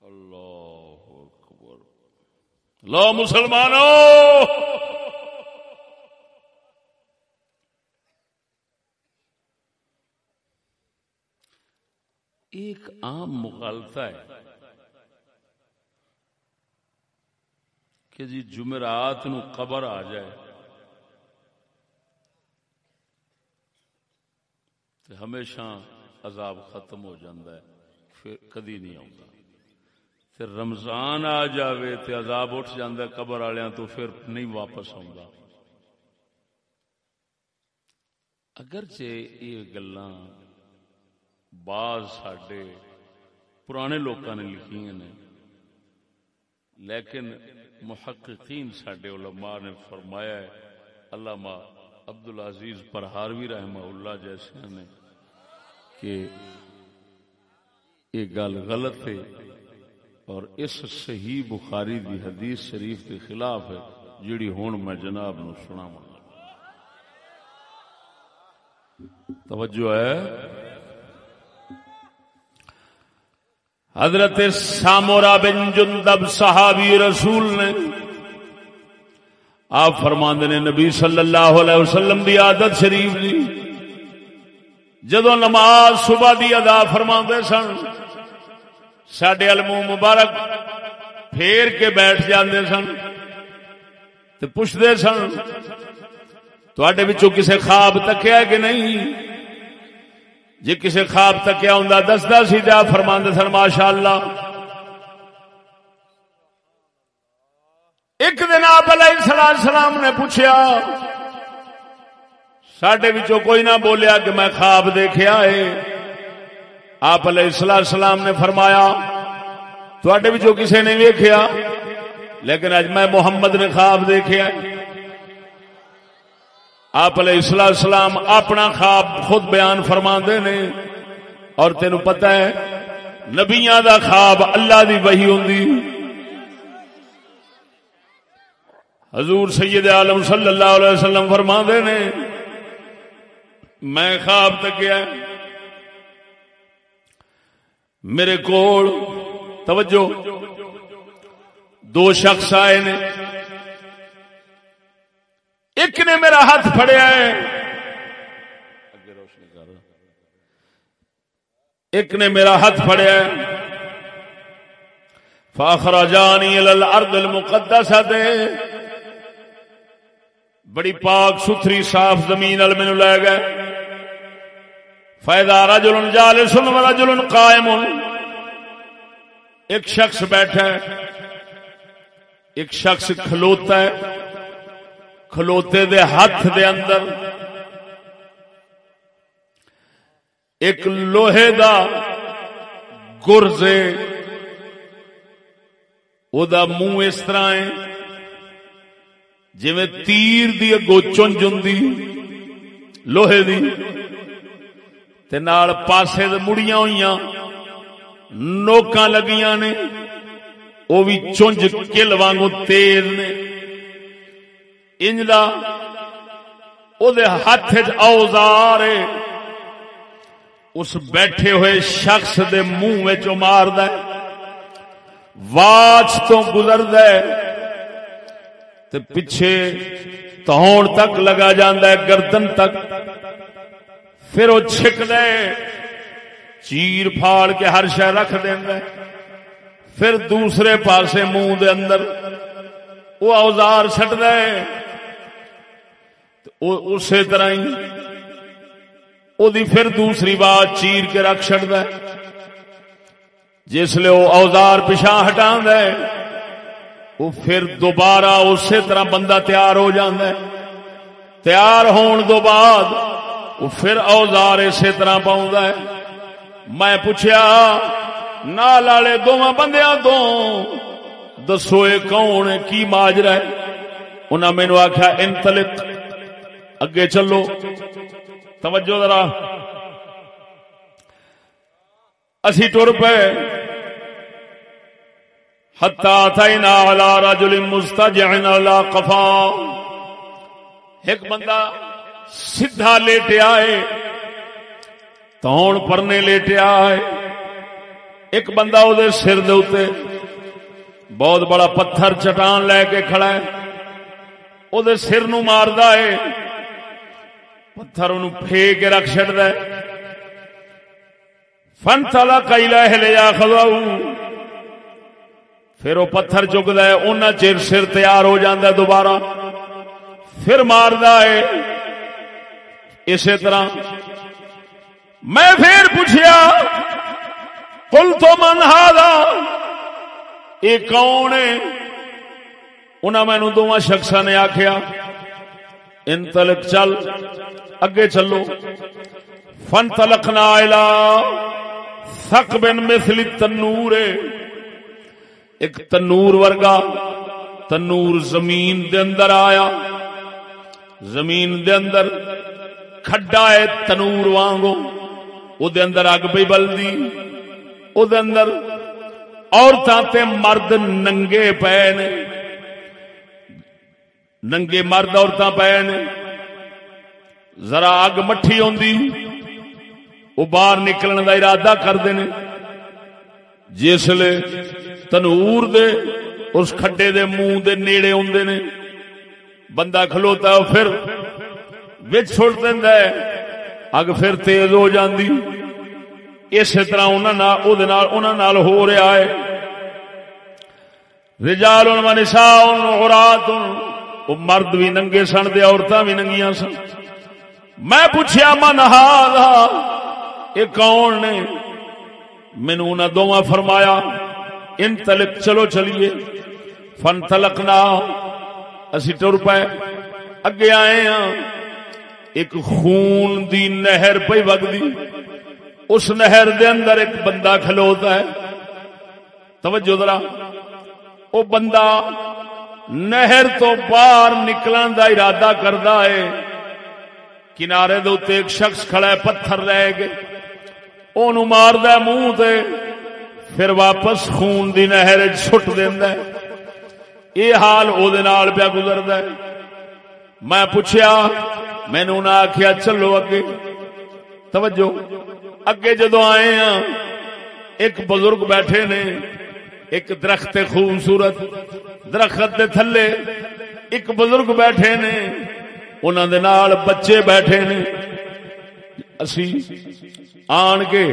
اللہ اکبر. لو مسلمانوں، ایک عام مغالطہ ہے کہ جی جمعرات نو قبر آ جائے تو ہمیشہ عذاب ختم ہو جاندہ ہے، پھر کدی نہیں آؤں گا. پھر رمضان آ جاوے تے عذاب اٹھ جاندہ ہے قبر آلیاں تو پھر نہیں واپس آؤں گا. اگرچہ یہ گلاں بعض ساڈے پرانے لوکاں نے لکھی ہیں، لیکن محققین ساڈے علماء نے فرمایا ہے، علامہ عبدالعزیز پرہاروی رحمہ اللہ جیسے نے، کہ یہ گل غلط ہے اور اس صحیح بخاری دی حدیث شریف کے خلاف ہے جیڑی ہون میں جناب نو سناواں. توجہ ہے. حضرت سامورا بن جندب صحابی رسول نے آپ فرماندے نے نبی صلی اللہ علیہ وسلم دی عادت شریف دی جدو نماز صبح دی ادا فرماندے سن ساڈے منہ مبارک پھیر کے بیٹھ جاندے سن تے پوچھدے سن تواڈے وچوں کسے خواب تکیا کہ نہیں؟ جے کسے خواب تکیا ہوندا دسدا سی تے فرماندے سن ماشاءاللہ. ایک دن آپ علیہ السلام نے پوچھا، ساڈے وچوں کوئی نہ بولیا کہ میں خواب دیکھیا ہے. آپ علیہ السلام نے فرمایا تواڈے وچوں کسے نے ویکھیا، لیکن اج میں محمد نے خواب دیکھیا. آپ علیہ السلام اپنا خواب خود بیان فرماندے نے، اور تینوں پتہ ہے نبیاں دا خواب اللہ دی وحی ہوندی. حضور سید عالم صلی اللہ علیہ وسلم فرماندے نے میں خواب تکیا میرے کول توجہ دو شخص آئے نے، ایک نے میرا ہاتھ پھڑیا ہے، ایک نے میرا ہاتھ پھڑیا ہے. فاخرجانی الی الارض المقدسہ، بڑی پاک ستھری صاف زمین ال مینوں لے گئے. فاذا رجل جالس ورجل قائم، ایک شخص بیٹھا ہے ایک شخص کھلوتا ہے. کھلوتے دے ہاتھ دے اندر ایک لوہے دا گرز ہے، او دا منہ اس طرح ہے جویں تیر دی اگوں چنج ہوندی لوہے دی، تے نال پاسے دے مڑیاں ہوئیاں نوکاں لگیاں نے، او بھی چنج کل وانگوں تیز نے، انج دا او دے ہاتھ وچ اوزار ہے، اس بیٹھے ہوئے شخص دے منہ وچ ماردا ہے، واچ تو گزردا ہے تے پیچھے تہون تک لگا جاندا ہے، گردن تک، پھر وہ چھکدا ہے، چیر پھاڑ کے ہر شے رکھ دیندا ہے، پھر دوسرے پاسے منہ دے اندر وہ اوزار سٹدا ہے، اسی طرح ہی او دی پھر دوسری بات چیر کے رکھ چھڑدا ہے، جس لئے وہ اوزار پیچھا ہٹاندا ہے، وہ پھر دوبارہ اسی طرح بندہ تیار ہو جاندا ہے، تیار ہون دو بعد وہ پھر اوزار اسی طرح پاؤندا ہے۔ میں پوچھیا نال والے دوواں بندیاں تو دسو اے کون ہے، کی ماجرا ہے؟ انہاں مینوں آکھیا انطلق، اگے چلو۔ توجہ ذرا، اسی ٹر پے حتی اتینا علی رجل مستجع علی قفا، ایک بندہ سدھا لیٹیا ہے، تون پرنے لیٹیا ہے، ایک بندہ او دے سر دے اوتے بہت بڑا پتھر چٹان لے کے کھڑا ہے، او دے سر نو ماردا ہے، پتھر انہوں پھے کے رکھ چھڑدا ہے، فانطلق الیہ لیاخذہ، پھر وہ پتھر چکدا ہے، انہاں چیر سر تیار ہو جاندا ہے، دوبارہ پھر ماردا ہے، اسی طرح۔ میں پھر پوچھیا قلت من ھذا، اے کون ہے؟ انہاں مینوں دوواں شخصاں نے آکھیا انطلق، چل اگے چلو۔ فانطلقنا الی ثقب مثل التنور، ایک تنور ورگا تنور زمین دے اندر آیا، زمین دے اندر کھڈا ہے تنور وانگو، او دے اندر اگ پئی بلدی، او دے اندر عورتاں تے مرد ننگے پئے نے، ننگے مرد عورتاں پئے نے، ذرا اگ مٹھی ہوندی وہ باہر نکلن دا ارادہ کردے نے، جسلے تنور دے اس کھڈے دے منہ دے نیڑے ہوندے نے، بندہ کھلوتا ہے پھر وچ چھوڑ دیندا ہے، اگ پھر تیز ہو جاندی، اسی طرح انہاں نال ہو رہا ہے۔ رجال و نساء عورات، وہ مرد بھی ننگے سن دے عورتاں بھی ننگیاں سن۔ میں پوچھیا من ھذا، یہ کون نے؟ مینوں انہاں دوواں فرمایا انطلق، چلو چلیے۔ فانطلقنا، اسی ٹر پے اگے آئے ہاں، ایک خون دی نہر پئی وگدی، اس نہر دے اندر ایک بندہ کھلوتا ہے۔ توجہ ذرا، او بندہ نہر تو باہر نکلن دا ارادہ کردا ہے، کنارے دے اوتے ایک شخص کھڑا ہے پتھر لے کے، اونوں ماردا ہے منہ تے، پھر واپس خون دی نہر وچ سٹ دیندا ہے۔ یہ حال او دے نال پیا گزردا ہے۔ میں پوچھیا، مینوں انہاں آکھیا چلو اگے۔ توجہ، اگے جدوں آئے ہاں، ایک بزرگ بیٹھے نے، ایک درخت خوبصورت درخت دے تھلے ایک بزرگ بیٹھے نے، انہاں دے نال بچے بیٹھے نے۔ اسی آن کے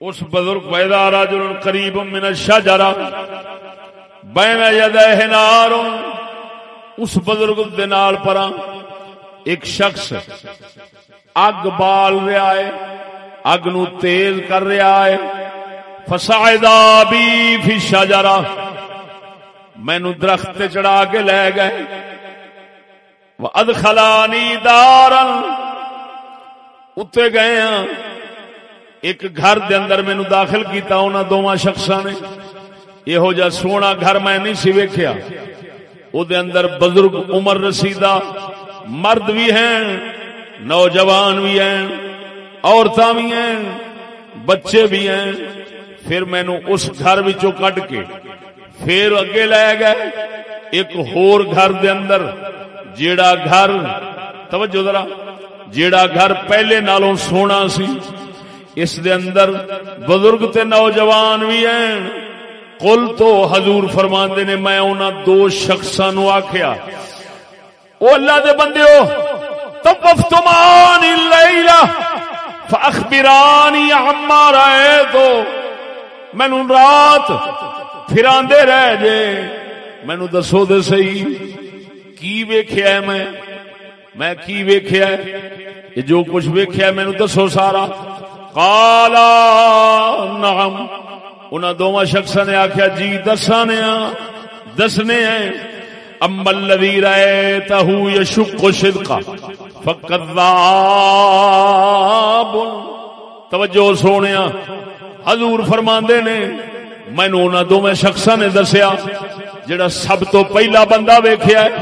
اس بزرگ وَإِذَا رَجُلٌ قَرِيبٌ مِّنَ الشَّجَرَةِ بَيْنَ يَدَيْهِ نَارٌ، اس بزرگ دے نال پراں ایک شخص اگ بال رہا ہے، اگ نو تیز کر رہا ہے۔ فَصَعِدَا بِي فِي الشَّجَرَةِ، مینوں درخت تے چڑھا کے لے گئے۔ وَأَدْخَلَانِي دَارًا، اتنے گئے ہاں ایک گھر دے اندر مینوں داخل کیتا انہاں دوواں شخصاں نے یہو جا سونا گھر میں نہیں سی ویکھیا او دے اندر بزرگ عمر رسیدہ مرد بھی ہیں نوجوان بھی ہیں عورتاں بھی ہیں بچے بھی ہیں پھر مینوں اس گھر وچوں کڈ کے پھر اگے لے گئے ایک ہور گھر دے اندر جیڑا گھر توجہ ذرا جیڑا گھر پہلے نالوں سونا سی اس دے اندر بزرگ تے نوجوان بھی ہیں قل تو حضور فرماندے نے میں انہاں دو شخصاں نو آکھیا او اللہ دے بندیو طوفتمان اللیلہ فاخبرانی عما رأیتو مینوں رات پھراندے رہ جے مینوں دسو دے صحیح کی ویکھیا ہے میں کی ویکھیا ہے یہ جو کچھ ویکھیا ہے مینوں دسو سارا قالا نعم انہاں دوواں شخصاں نے آکھیا جی دسنے ہیں اما الذی رأیتہ یشق صدقا فکذاب توجہ سونیا حضور فرماندے نے مینوں انہاں دوواں شخصاں نے دسیا جڑا سب تو پہلا بندہ ویکھیا ہے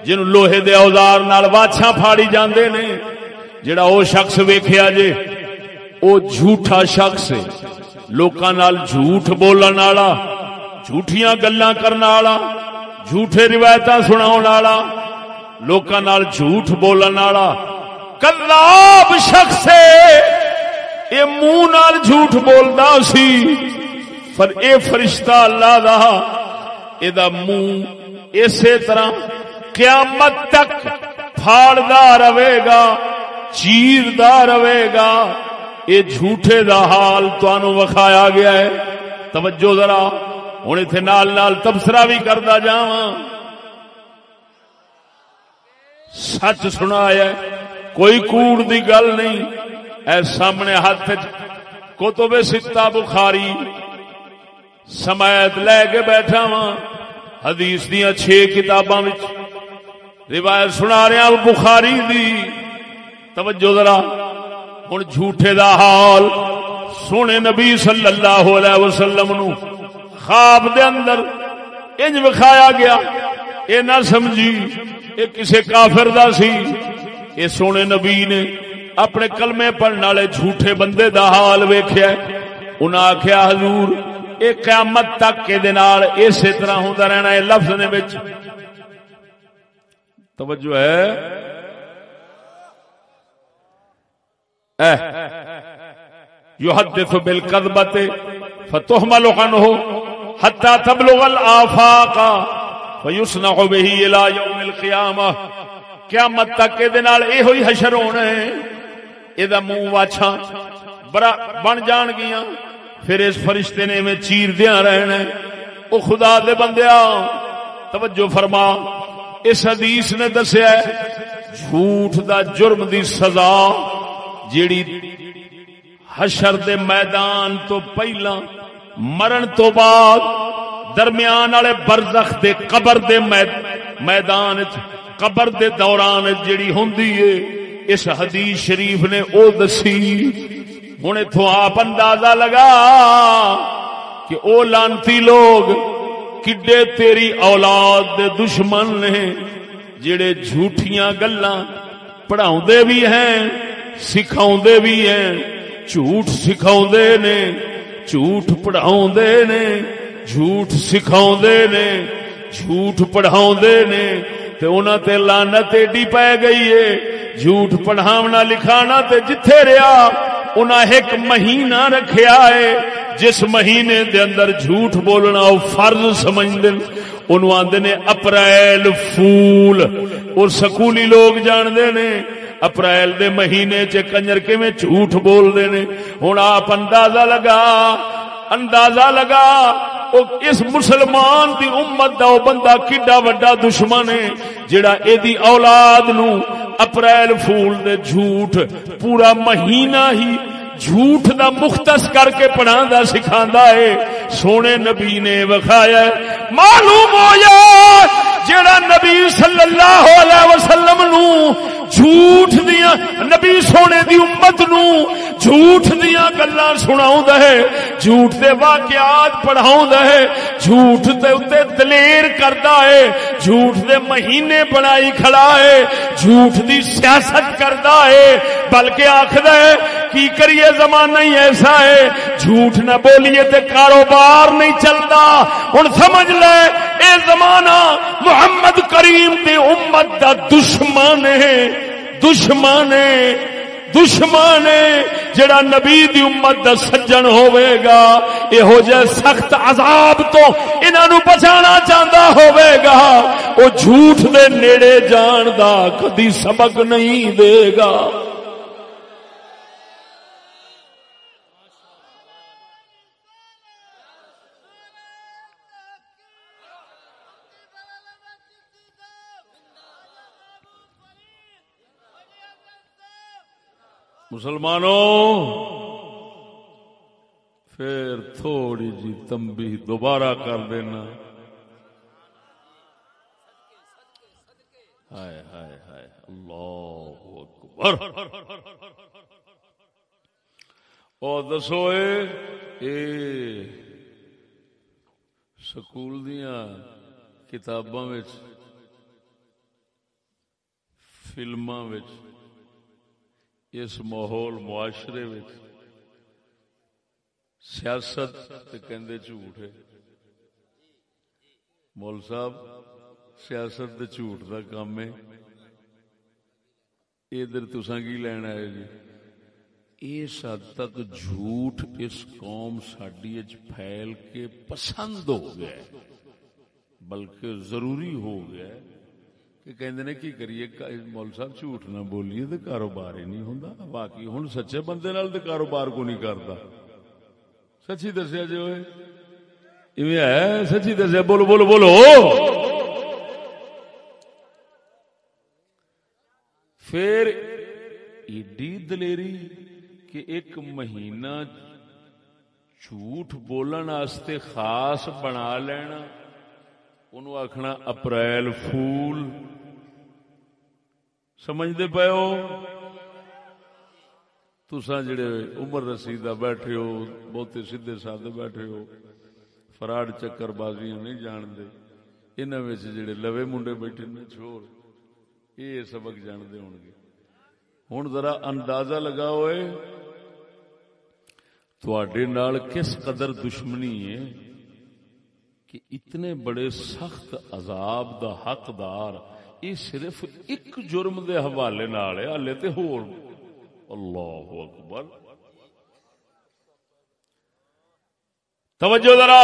جنوں لوہے دے اوزار نال واچھاں پھاڑی جاندے نے جڑا او شخص ویکھیا جے او جھوٹا شخص ہے لوکاں نال جھوٹ بولن والا جھوٹیاں گلاں کرن والا جھوٹے روایتاں سناون والا لوکاں نال جھوٹ بولن والا کذاب شخص ہے اے منہ نال جھوٹ بولدا سی پر اے فرشتہ اللہ دا اے دا منہ اسی طرح قیامت تک پھاڑدا رہے گا چیردا رہے گا یہ جھوٹے دا حال تانوں وکھایا گیا ہے توجہ ذرا ہن ایتھے نال نال تبصرہ بھی کردا جاواں سچ سنایا ہے کوئی کوڑ دی گل نہیں اے سامنے ہاتھ کتب ستہ بخاری سمیت لے کے بیٹھا ہاں حدیث دیاں 6 کتاباں وچ روایت سنا رہا بخاری دی توجہ ذرا ہن جھوٹے دا حال سونے نبی صلی اللہ علیہ وسلم نو خواب دے اندر انج وکھایا گیا اے نہ سمجھی اے کسے کافر دا سی اے سونے نبی نے اپنے کلمے پڑھن والے جھوٹے بندے دا حال ویکھیا انہاں آکھیا حضور اے قیامت تک دے نال اسی طرح ہوندا رہنا ہے لفظ نے وچ توجہ ہے یحدث بالکذبۃ فتحمل عنہ حتى تبلغ الآفاق فیصنع به الى یوم القیامہ قیامت تک دے نال ایہو ہی حشر ہونا ہے اے دا منہ واچھاں بن جان گیاں پھر اس فرشتے نے میں چیر دیاں رہنا ہے او خدا دے بندیا توجہ فرما اس حدیث نے دسیا ہے جھوٹ دا جرم دی سزا جیڑی حشر دے میدان تو پہلا مرن تو بعد درمیان والے برزخ دے قبر دے میدان قبر دے دوران جیڑی ہوندی ہے اس حدیث شریف نے او دسی ہن ایتھوں آپ اندازہ لگا کہ او لانتی لوگ کڈے تیری اولاد دے دشمن نے جڑے جھوٹیاں گلاں پڑھاوندے بھی ہیں سکھاوندے بھی ہیں جھوٹ سکھاوندے نے جھوٹ پڑھاوندے نے جھوٹ سکھاوندے نے جھوٹ پڑھاوندے نے تے انہاں تے لعنت ایڈی پے گئی ہے جھوٹ پڑھاونا لکھانا تے جتھے رہیا انہاں ایک مہینہ رکھیا ہے جس مہینے دے اندر جھوٹ بولنا او فرض سمجھدے انہوں آندے نے اپریل فول اور سکولی لوگ جاندے نے اپریل دے مہینے چ کنجر کیویں جھوٹ بول دے نے ہن آپ اندازہ لگا او اس مسلمان دی امت دا او بندہ کڈا وڈا دشمن ہے جڑا اے دی اولاد نو اپریل فول دے جھوٹ پورا مہینہ ہی جھوٹ دا مختص کر کے پڑھاندا سکھاندا ہے سونے نبی نے وکھایا معلوم ہویا جڑا نبی صلی اللہ علیہ وسلم نو جھوٹ دیاں نبی سونے دی امت نو جھوٹ دیاں گلاں سناوندا ہے، جھوٹ دے واقعات پڑھاوندا ہے، جھوٹ دے اوتے دلیر کردا ہے، جھوٹ دے مہینے بنائی کھڑا ہے، جھوٹ دی سیاست کردا ہے، بلکہ آکھدا ہے کی کریے زمانہ ہی ایسا ہے، جھوٹ نہ بولیے تے کاروبار نہیں چلدا۔ ہن سمجھ لے اے زمانہ محمد کریم دی امت دا دشمن ہے، دشمن ہے، دشمن ہے۔ جڑا نبی دی امت دا سجن ہوے گا یہو جے سخت عذاب تو انہاں نو بچانا چاہندا ہوے گا، او جھوٹ دے نیڑے جان دا کدی سبق نہیں دے گا۔ مسلمانوں پھر تھوڑی جی تنبیہ دوبارہ کر دینا۔ ہائے ہائے ہائے اللہ اکبر۔ اور دسو اے سکول دیاں کتاباں وچ فلماں وچ اس ماحول معاشرے وچ سیاست تے کہندے جھوٹ ہے۔ مول صاحب سیاست تے جھوٹ دا کام ہے، ادھر تساں کی لینا ہے جی؟ اس حد تک جھوٹ اس قوم ساڈی وچ پھیل کے پسند ہو گیا ہے، بلکہ ضروری ہو گیا ہے کہ کہندے نے کی کریے مول صاحب جھوٹ نہ بولیے تے کاروبار ہی نہیں ہوندا۔ باقی ہن سچے بندے نال تے کاروبار کو نہیں کردا۔ سچی دسیا جو ہے ایویں ہے، سچی دسیا، بولو بولو بولو۔ پھر ایڈی دلیری کہ ایک مہینہ جھوٹ بولن واسطے خاص بنا لینا، انہوں آکھنا اپریل فول۔ سمجھدے پے ہو؟ تساں جڑے عمر رسیدہ بیٹھے ہو، بہتے سیدھے سادے بیٹھے ہو، فراڈ چکر بازیاں نہیں جاندے، انہاں وچ جڑے لوے منڈے بیٹھے نے چھوڑ یہ سبق جاندے ہون گے۔ ہن ذرا اندازہ لگاؤ تواڈے نال کس قدر دشمنی ہے کہ اتنے بڑے سخت عذاب دا حقدار یہ صرف ایک جرم دے حوالے نال ہے، ہلے تے ہور۔ اللہ اکبر۔ توجہ ذرا،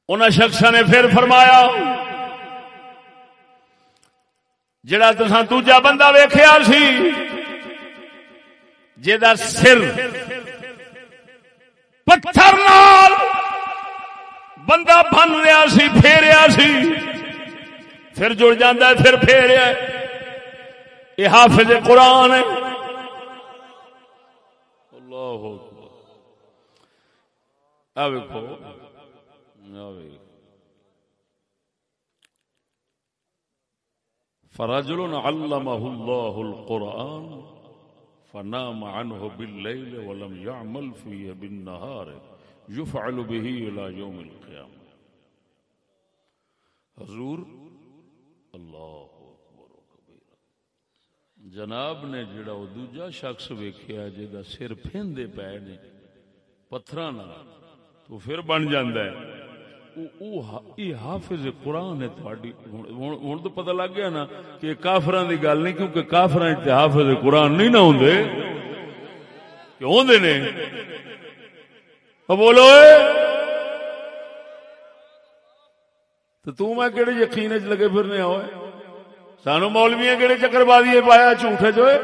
انہاں شخصاں نے پھر فرمایا جڑا تساں دوجا بندہ ویکھیا سی جیدا سر پتھر نال بندہ بن رہا سی، پھیریا سی، پھر جڑ جاندہ ہے، پھر پھیریا ہے، یہ حافظ قرآن ہے۔ اللہ اکبر۔ آویکھو فرجل علمہ اللہ القرآن فنام عنه باللیل ولم يعمل فيه بالنهار يفعل به الى يوم القیامہ۔ حضور اللہ اکبر و کبیرہ، جناب نے جڑا وہ دوجا شخص ویکھیا جہدا سر پھیندے پے نے پتھراں نال تو پھر بن جاندا ہے یہ حافظ قرآن ہے تھوڑی۔ ہن تو پتہ لگ گیا نا کہ کافراں دی گل نہیں، کیونکہ کافراں تے حافظ قرآن نہیں نہ ہوندے، کہ ہوندے نے؟ بولو تو میں کہڑے یقین وچ لگے پھرنے ہوئے؟ سانو مولویاں کہڑے چکر بازی پایا جھوٹے جو ہے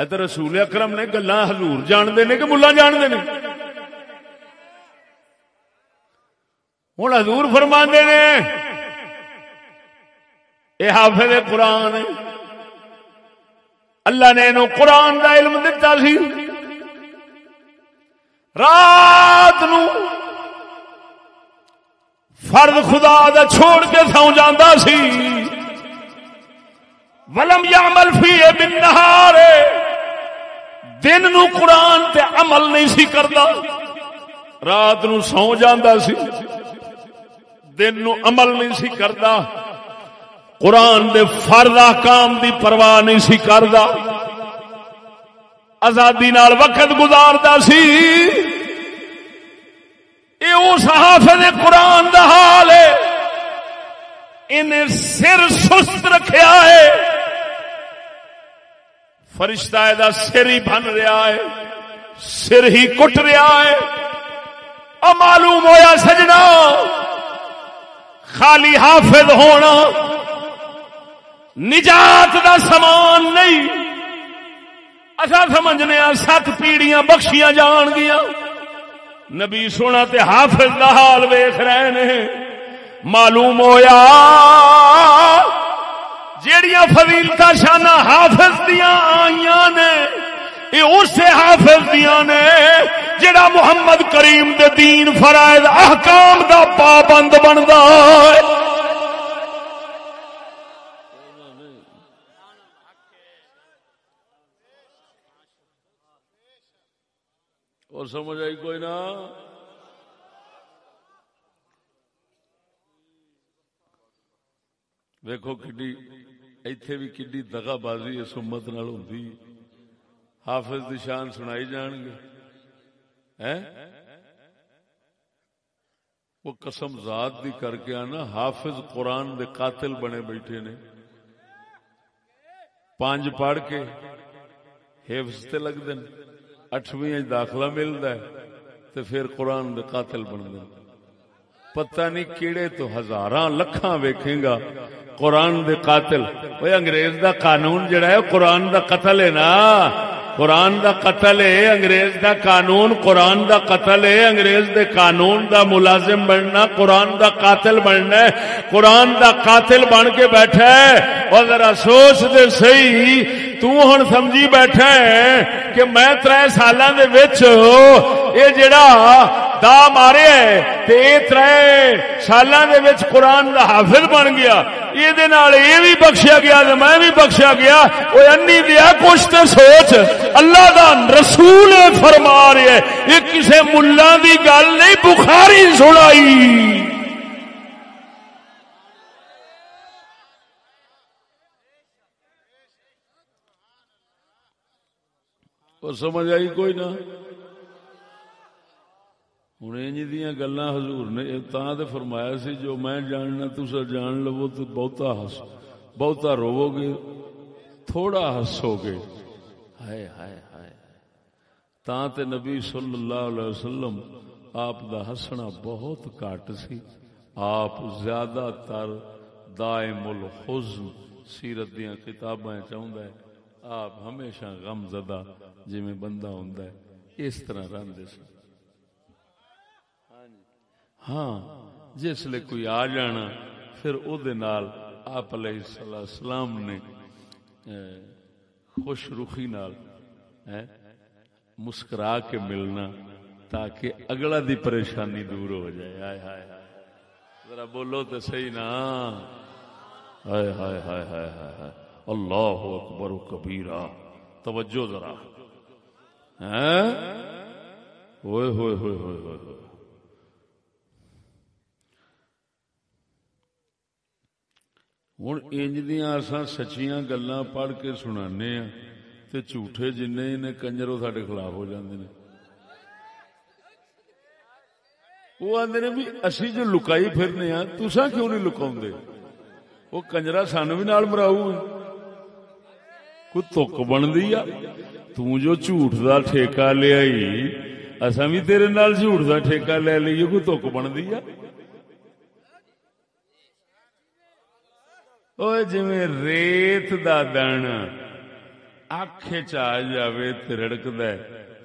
تو رسول اکرم نے گلاں حضور جاندے نے کہ ملا جاندے نے؟ ہوں حضور فرماندے نے اے حافظ قرآن، اللہ نے انہوں قرآن دا علم دیتا سی، رات نو فرض خدا دا چھوڑ کے سو جاندا سی ولم یعمل فیہ بالنہار دن نو قرآن تے عمل نہیں سی کردا رات نو سو جاندا سی دن نو عمل نہیں سی کردا قرآن دے فرض احکام دی پرواہ نہیں سی کردا آزادی نال وقت گزاردا سی اے اس حافظ قرآن دا حال ہے انہیں سر سست رکھیا ہے فرشتہ دا سر ہی بن رہا ہے سر ہی کٹ رہا ہے اور معلوم ہویا سجنا خالی حافظ ہونا نجات دا سامان نہیں اصا سمجھنے 7 پیڑیاں بخشیاں جان گیا نبی سونا تے حافظ دا حال ویکھ رہے نے معلوم ہویا جیڑیاں فضیلتاں شاناں حافظ دیاں آئیاں نے اے اسے حافظ دیاں نے جڑا محمد کریم دے دین فرائض احکام دا پابند بندا ہے اور سمجھ آئی کوئی نہ ویکھو کڈی ایتھے بھی کڈی دغا بازی اس امت نال ہوندی حافظ دی شان سنائی جان گے وہ قسم ذات دی کر کے آنا حافظ قرآن دے قاتل بنے بیٹھے نے 5 پڑھ کے حفظ تے لگ دن 8ویں داخلہ ملدا ہے تے پھر قرآن دے قاتل بن دے پتہ نہیں کیڑے تو ہزاراں لکھاں ویکھیں گا قرآن دے قاتل اوے انگریز دا قانون جڑا ہے قرآن دا قتل ہے نا قرآن دا قتل ہے انگریز دا قانون قرآن دا قتل ہے انگریز دے قانون دا ملازم بننا قرآن دا قاتل بننا ہے قرآن دا قاتل بن کے بیٹھا ہے اور ذرا سوچ دے صحیح تو ہن سمجھی بیٹھا ہے کہ میں 3 سالاں دے وچ اے جڑا دا مارے ہے تے 3 سالاں دے وچ قرآن دا حافظ بن گیا یہ دے نال اے بھی بخشیا گیا تے میں بھی بخشیا گیا او انی دیا کچھ تے سوچ اللہ دا رسول فرما رہے ہے یہ کسے ملا دی گل نہیں بخاری سنائی اور سمجھ آئی کوئی نہ ہوں انج دیاں گلاں حضور نے تاں تے فرمایا سی جو میں جاننا تسا جان لو تو بہتا روو گے تھوڑا ہسو گے ہائے ہائے ہائے تاں تے نبی صلی اللہ علیہ وسلم آپ دا ہسنا بہت گھٹ سی آپ زیادہ تر دائم الحزن سیرت دیاں کتاباں چاہندا ہے آپ ہمیشہ غم زدہ جی میں بندہ ہوندا ہے اس طرح رہندے سی ہاں جس لئے کوئی آ جانا پھر او دے نال آپ علیہ السلام نے خوش رخی نال مسکرا کے ملنا تاکہ اگلا دی پریشانی دور ہو جائے ہائے ہائے ہائے ذرا بولو تو صحیح نا ہائے ہائے ہائے ہائے ہائے اللہ اکبر و کبیرہ توجہ ذرا ہوئے ہوئے ہوئے ہوئے ہوئے ہوں انج دیاں اساں سچیاں گلاں پڑھ کے سنانے ہیں تے جھوٹے جن نے کنجر وہ ساڈے خلاف ہو جاندے نے وہ آندے نے بھی اسی جو لکائی پھرنے ہاں تساں کیوں نہیں لکاؤندے وہ کنجرا سانو بھی نال مراؤ کوئی تک بندی آ تو جو جھوٹ دا ٹھیکہ لے آئی اساں بھی تیرے نال جھوٹ دا ٹھیکہ لے لئیے کوئی تک بندی آ جویں ریت دا دن اکھ چ آ جاوے تے رڑکدا ہے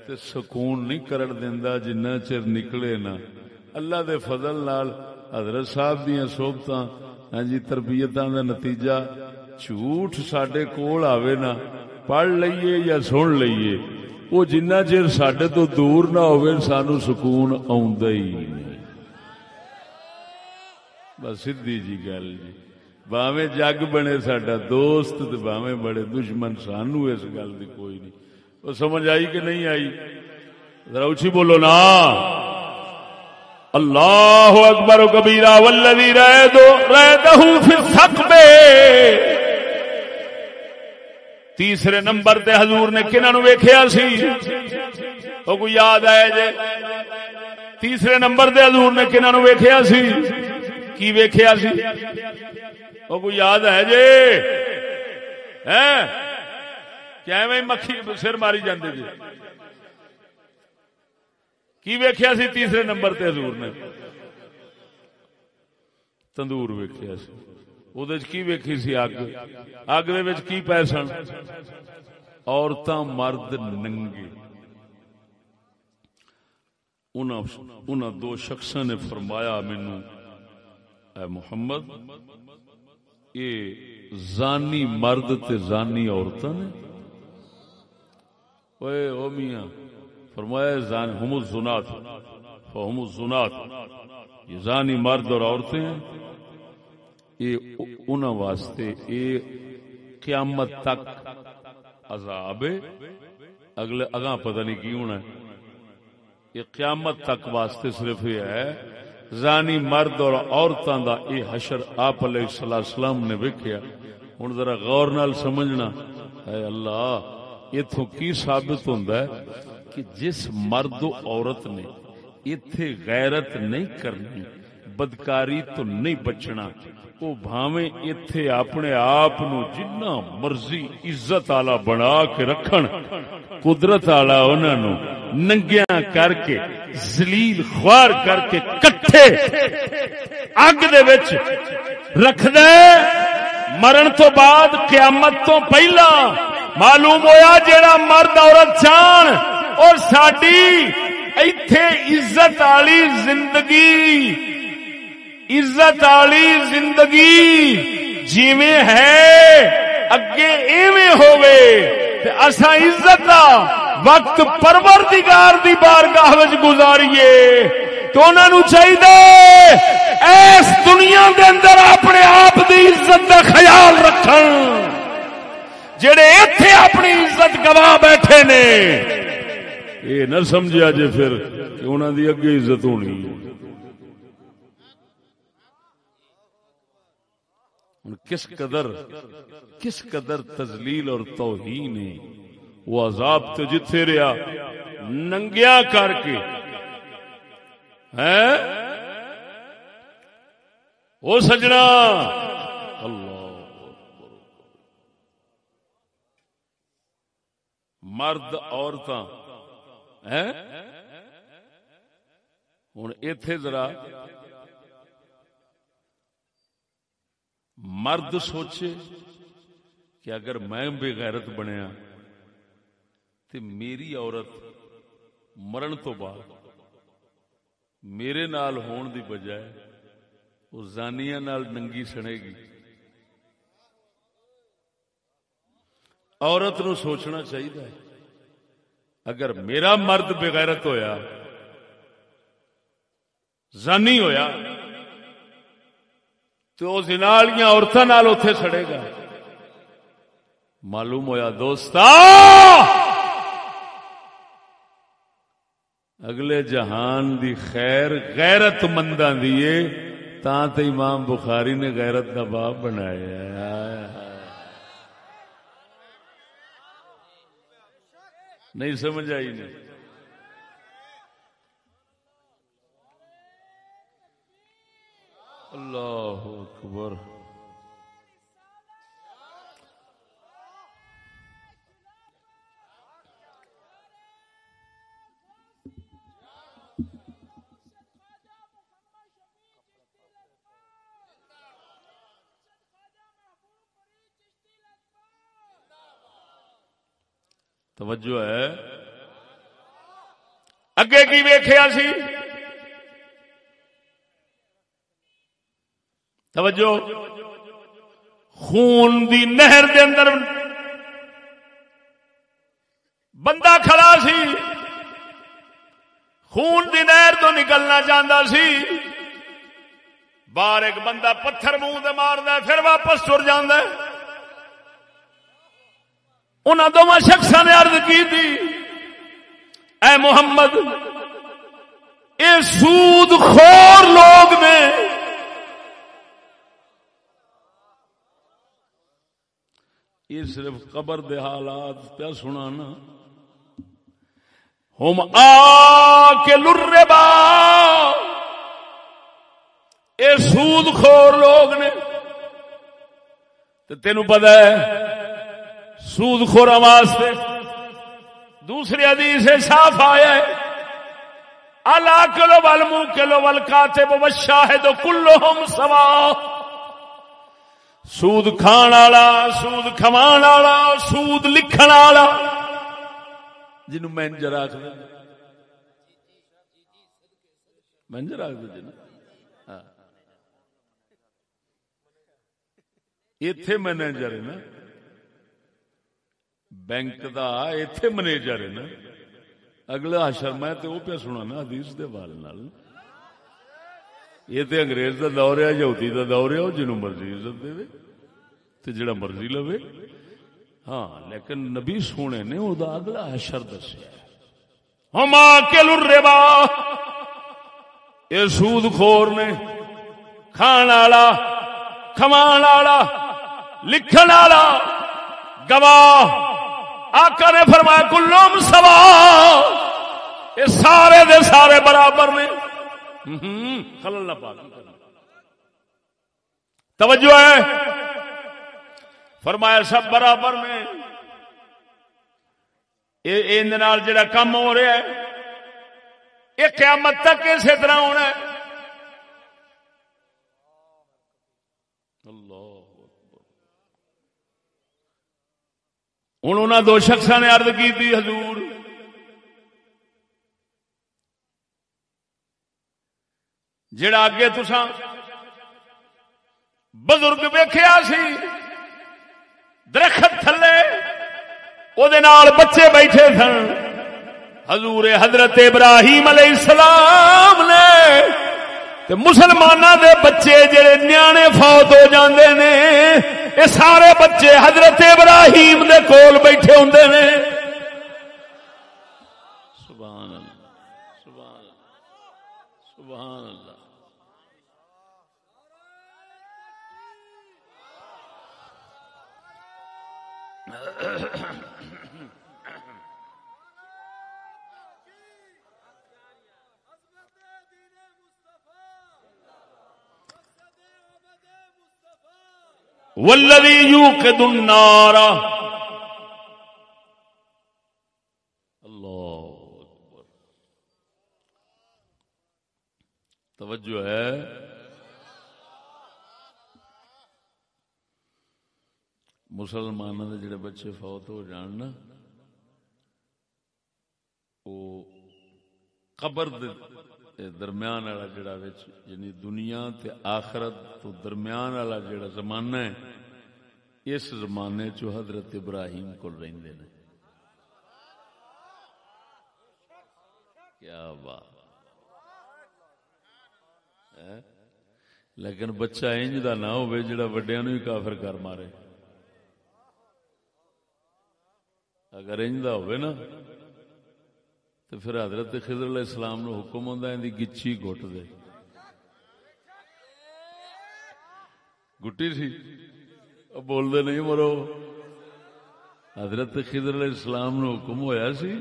تے سکون نہیں کرن دیندا جنہ چر نکلے نا اللہ دے فضل نال حضرت صاحب دیاں صحبتاں ہاں جی تربیتاں دا نتیجہ جھوٹ ساڈے کول آوے نا پڑھ لئیے یا سن لئیے وہ جنہ چر ساڈے تو دور نہ ہوئے سانو سکون آوندا ہی نہیں بس سیدھی جی گل جی، باویں جگ بنے ساڈا دوست تے باویں بڑے دشمن، سانو اس گل دی کوئی نہیں۔ وہ سمجھ آئی کہ نہیں آئی؟ ذرا اچھی بولو نا۔ اللہ اکبر کبیرہ والذی رأیتہ فی الثقب۔ تیسرے نمبر تے حضور نے کنہاں نو ویکھیا سی؟ او کوئی یاد آئے جے؟ تیسرے نمبر تے حضور نے کنہاں نو ویکھیا سی؟ کی ویکھیا سی؟ او کوئی یاد ہے جے؟ ہیں کہ ایویں مکھی سر ماری جاندے جے؟ کی ویکھیا سی تیسرے نمبر تے حضور نے؟ تندور ویکھیا سی۔ او دے کی ویکھی سی؟ اگ۔ اگ دے وچ کی پے سن؟ عورتاں مرد ننگے۔ انہاں دو شخصاں نے فرمایا مینوں، اے محمد اے زانی مرد تے زانی عورتاں نے؟ اوے او میاں، فرمایا زان ہم الزنات فہم الزنات، یہ زانی مرد اور عورتیں ہیں، یہ انہاں واسطے یہ قیامت تک عذاب ہے، اگلے اگاں پتہ نہیں کی ہونا ہے، یہ قیامت تک واسطے صرف یہ ہے زانی مرد اور عورتاں دا یہ حشر آپ علیہ السلام نے ویکھیا۔ ہن ذرا غور نال سمجھنا، اے اللہ ایتھوں کی ثابت ہوندا ہے کہ جس مرد و عورت نے ایتھے غیرت نہیں کرنی، بدکاری تو نہیں بچنا، وہ بھاویں ایتھے اپنے آپ نو جنہ مرضی عزت آلا بنا کے رکھن، قدرت آلا انہاں نو ننگیاں کر کے ذلیل خوار کر کے کٹھے اگ دے وچ رکھ دے، مرن تو بعد قیامت تو پہلا معلوم ہویا جیڑا مرد عورت جان اور ساڈی ایتھے عزت والی زندگی، عزت والی زندگی جیویں ہے اگے ایویں ہووے تے اساں عزت دا وقت پروردگار دی بارگاہ وچ گزاریے، تو انہاں نو چاہیے اس دنیا دے اندر اپنے آپ دی عزت دا خیال رکھن، جڑے ایتھے اپنی عزت گوا بیٹھے نے یہ نہ سمجھا جے پھر کہ انہاں دی اگے عزت ہونی ہے۔ کس قدر تذلیل اور توہین ہے وہ عذاب تو جتھے رہا ننگیاں کر کے ہیں وہ سجنا اللہ مرد عورتاں ہیں ہن ایتھے ذرا مرد سوچے کہ اگر میں بے غیرت بنیا تو میری عورت مرن تو بعد میرے نال ہون دی بجائے وہ زانیاں نال ننگی سنے گی۔ عورت نو سوچنا چاہیے اگر میرا مرد بے غیرت ہویا، زانی ہویا، تو وہ زنا والیاں عورتاں نال اوتھے سڑے گا۔ معلوم ہویا دوستا اگلے جہان دی خیر غیرت منداں دی ہے، تاں تے امام بخاری نے غیرت دا باب بنایا۔ نہیں سمجھ آئی نہیں؟ اللہ اکبر۔ توجہ ہے؟ اگے کی ویکھیا سی؟ توجہ، خون دی نہر دے اندر بندہ کھڑا سی، خون دی نہر تو نکلنا چاہتا سی، باہر ایک بندہ پتھر منہ تے ماردا ہے پھر واپس ٹر جاندا ہے. انہاں دونوں شخصاں نے عرض کی تھی اے محمد اے سود خور لوگ نے یہ صرف قبر دے حالات پہ سنانا. ہم آکل الربا اے سود خور لوگ نے. تو تینوں پتہ ہے سود خوراں واسطے دوسری حدیث سے صاف آیا ہے الاکل والموکل والکاتب والشاہد کلہم سواء. سود کھان والا سود کھوان والا سود لکھن والا جنوں مینجر آکھدے مینجر آکھدے جی ہاں ایتھے مینیجر ہے نا بینک دا ایتھے مینیجر ہے نا. اگلا حشر میں تے وہ پہ سنا نا حدیث دے حوالے نال. یہ تے انگریز دا دور ہے یہودی دا دور ہے جنوں مرضی عزت دے تے جڑا مرضی لوے. ہاں لیکن نبی سونے نے او دا اگلا حشر دسیا ہم آکل الربا اے سود خور نے کھان والا کھوان والا لکھن والا گواہ. آقا نے فرمایا کلہم سواء یہ سارے دے سارے برابر نے. خلل نہ پا توجہ ہے فرمایا سب برابر نے. ان نال جڑا کام ہو رہا ہے یہ قیامت تک اسی طرح ہونا ہے. ہوں انہوں دو شخصاں نے عرض کی تھی حضور جڑا اگے تساں بزرگ ویکھیا سی درخت تھلے او دے نال بچے بیٹھے سن حضور حضرت ابراہیم علیہ السلام نے تے مسلماناں دے بچے جڑے نیانے فوت ہو جاندے نے یہ سارے بچے حضرت ابراہیم دے کول بیٹھے ہوندے نے. سبحان اللہ سبحان اللہ سبحان اللہ. والذی یوقد النار اللہ اکبر. توجہ ہے مسلمانوں دے جڑے بچے فوت ہو جان نا وہ قبر دے درمیان والا جڑا وچ یعنی دنیا تے آخرت تو درمیان والا جڑا زمانہ ہے اس زمانے چ حضرت ابراہیم کول رہندے نے. کیا بات ہے. لیکن بچہ انج دا نہ ہوئے جڑا وڈیاں نوں ہی کافر کر مارے. اگر انج دا ہوئے نا تو پھر حضرت خضر علیہ السلام نو حکم ہوندا ہے گچی گھٹ دے. گٹی سی بول دے نہیں مرو. حضرت خضر علیہ السلام نو حکم ہویا سی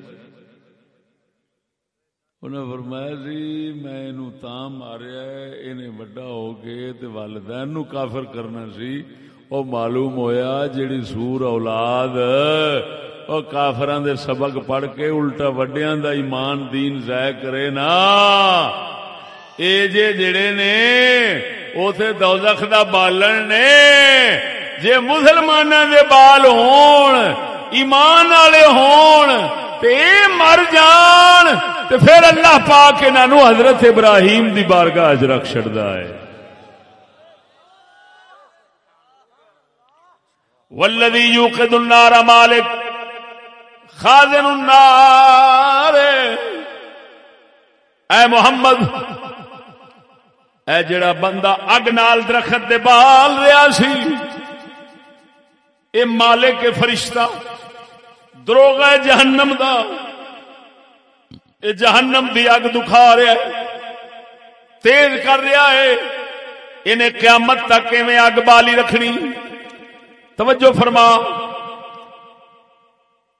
انہیں فرمایا سی میں انہوں تاں ماریا ہے انہیں بڑا ہو کے تے والدین نو کافر کرنا سی. او معلوم ہویا جیڑی سور اولاد او کافران دے سبق پڑھ کے الٹا وڈیاں دا ایمان دین ضائع کرے نا اے جڑے نے او تے دوزخ دا بالن نے. جے مسلماناں دے بال ہون ایمان والے ہون تے مر جان تے پھر اللہ پاک انہاں نوں حضرت ابراہیم دی بارگاہ وچ رکھ چھڑدا ہے. والذی یوقد النار مالک خازن النار. اے محمد اے جڑا بندہ اگ نال درخت دے بال رہا سی اے مالک کے فرشتہ دروغ ہے جہنم دا، اے جہنم دی اگ دکھا رہا ہے، تیز کر رہا ہے، انہیں قیامت تک میں اگ بالی رکھنی۔ توجہ فرما،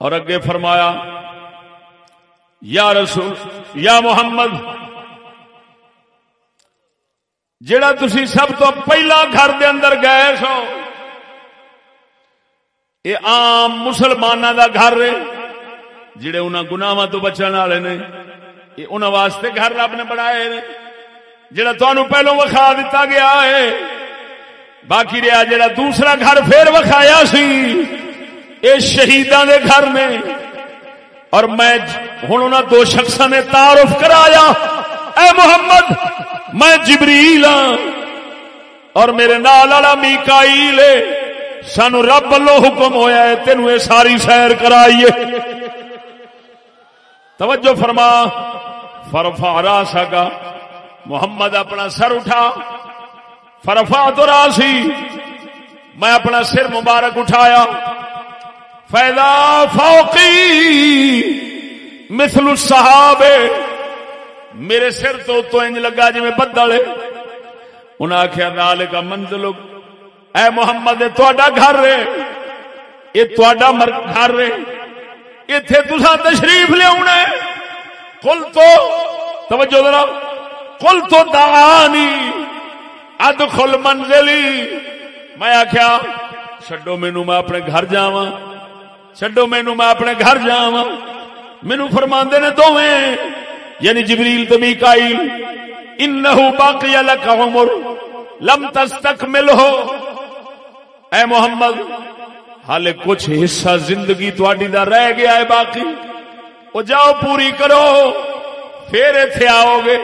اور اگے فرمایا یا رسول یا محمد، جڑا تسی سب تو پہلا گھر دے اندر گئے سو، یہ عام مسلمانوں دا گھر ہے جڑے انہاں گناہاں تو بچن والے نے، یہ انہاں واسطے گھر رب نے بنائے نے جڑا تانوں پہلوں وکھا دیتا گیا ہے۔ باقی رہا جڑا دوسرا گھر پھر وکھایا سی، یہ شہیداں دے گھر نے، اور میں ہن انہاں دو شخصاں نے تعارف کرایا، اے محمد میں جبریل ہاں اور میرے نال والا میکائیل ہے، سانو رب اللہ حکم ہویا ہے تینوں یہ ساری سیر کرائیے۔ توجہ فرما، فرفع راسک، محمد اپنا سر اٹھا، فرفعت راسی، میں اپنا سر مبارک اٹھایا، فیضا فوقی مثل السحاب، میرے سر تو انج لگا جی میں بدل ہے۔ انہاں آخیا ذالک منزلک، اے محمد یہ تہاڈا گھر ہے، یہ تہاڈا گھر ہے، ایتھے تساں تشریف لیاونا ہے۔ قل تو توجہ ذرا، قل تو دعانی ادخل منزلی، میں آخیا چھڈو مینوں میں اپنے گھر جاواں، چھڈو مینوں میں اپنے گھر جاواں۔ مینوں فرماندے نے دوویں، یعنی جبریل تے میکائیل، انہ باقی لک عمر لم تستکملہ، اے محمد حالے کچھ حصہ زندگی تہاڈی دا رہ گیا ہے باقی، وہ جاؤ پوری کرو، پھر ایتھے آؤ گے،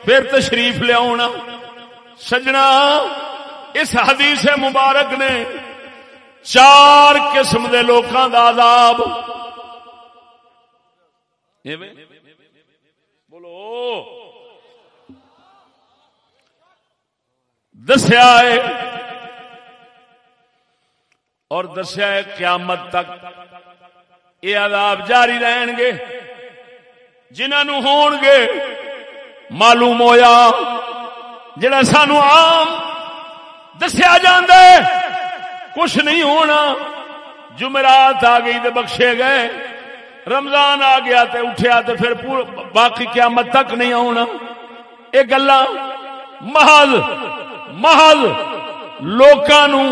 پھر تشریف لے آنا۔ سجنا اس حدیث مبارک نے 4 قسم دے لوکاں دا عذاب بولو دسیا ہے، اور دسیا ہے قیامت تک یہ عذاب جاری رہن گے۔ جنہاں ہون گے معلوم ہویا جڑا سانو عام دسیا جاندا ہے کچھ نہیں ہونا، جمعرات آ گئی تے بخشے گئے، رمضان آ گیا تے اٹھیا تے پھر باقی قیامت تک نہیں ہونا۔ یہ گلاں محض لوکاں نو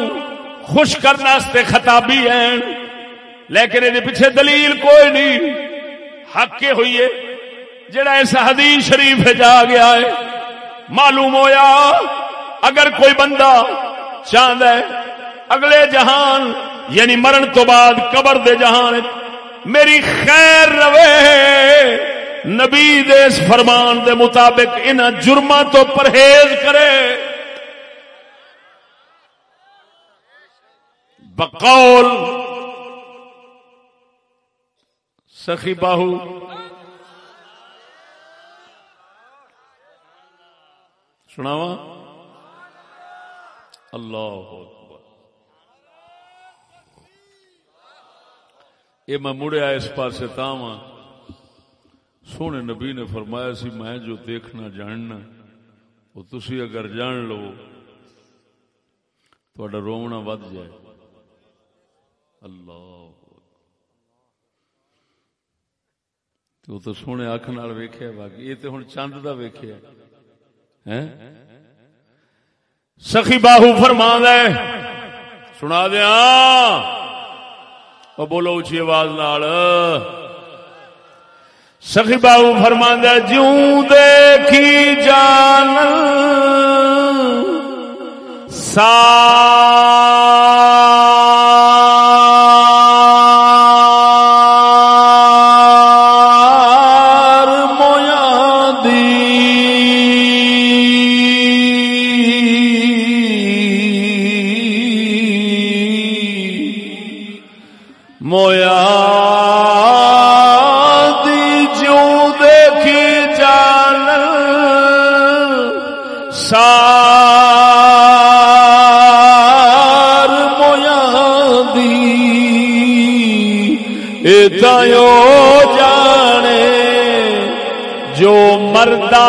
خوش کرنے واسطے خطابی ہیں، لیکن یہ پیچھے دلیل کوئی نہیں۔ حق کے ہوئیے جڑا اس حدیث شریف جا گیا ہے، معلوم ہویا اگر کوئی بندہ چاہتا ہے اگلے جہان یعنی مرن تو بعد قبر دے جہان میری خیر رہے، نبی دے اس فرمان دے مطابق انہاں جرماں تو پرہیز کرے، بقول سخی باہو سناواں اللہ اکبر۔ یہ میں مڑیا اس پاسے تاواں، سونے نبی نے فرمایا سی میں جو دیکھنا جاننا وہ تسی اگر جان لو تہاڈا رونا ود جائے۔ اللہ تو سونے اکھ نال ویکھیا، باقی یہ تے ہن چند دا ویکھیا ہیں۔ سخی باہو فرماندا ہے، سنا دیاں او بولو اچھی آواز نال، سخی باہو فرماندا ہے جوں دیکھی جان تایو جانے جو مردہ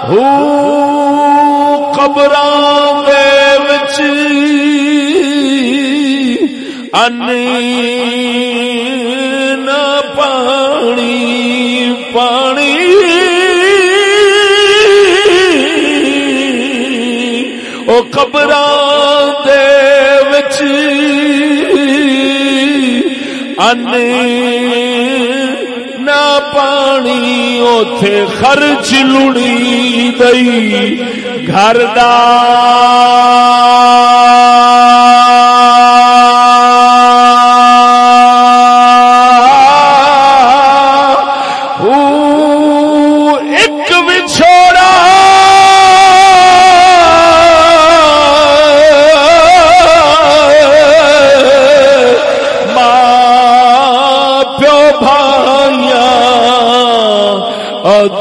ہو قبراں دے وچ انی نہ پانی پانی او قبراں دے وچ انی نہ پانی اوتھے خرچ لڑی دئی گھر دا ایک وچھوڑا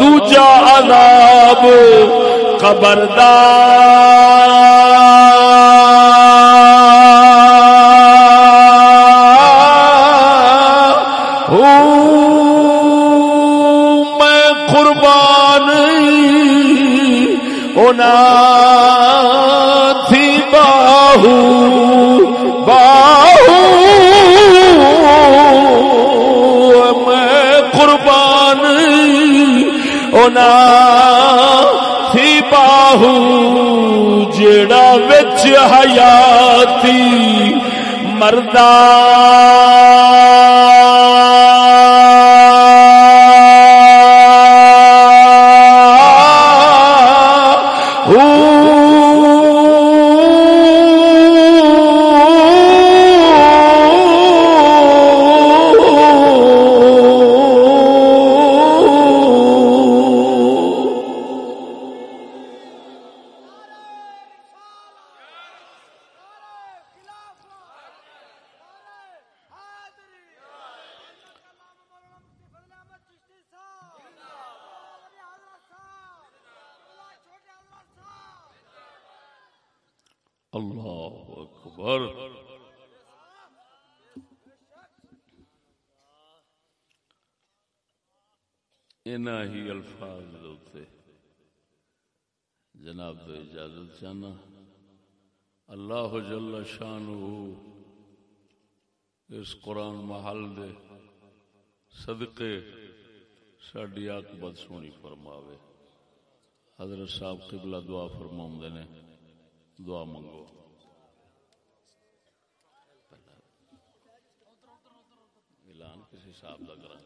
دوجا عذاب قبر دا میں قربان ہونا تھی باہو باہو میں قربان ہونا تھی باہو جڑا وچ حیاتی مردہ اللہ اکبر انہا ہی الفاظ دوتے جناب تو اجازت چاہنا اللہ جل شانہ اس قرآن محل دے صدقے ساڈی عاقبت سونی فرماوے. حضرت صاحب قبلہ دعا فرماؤں نے دعا منگو. اعلان کسی صاحب کا کرا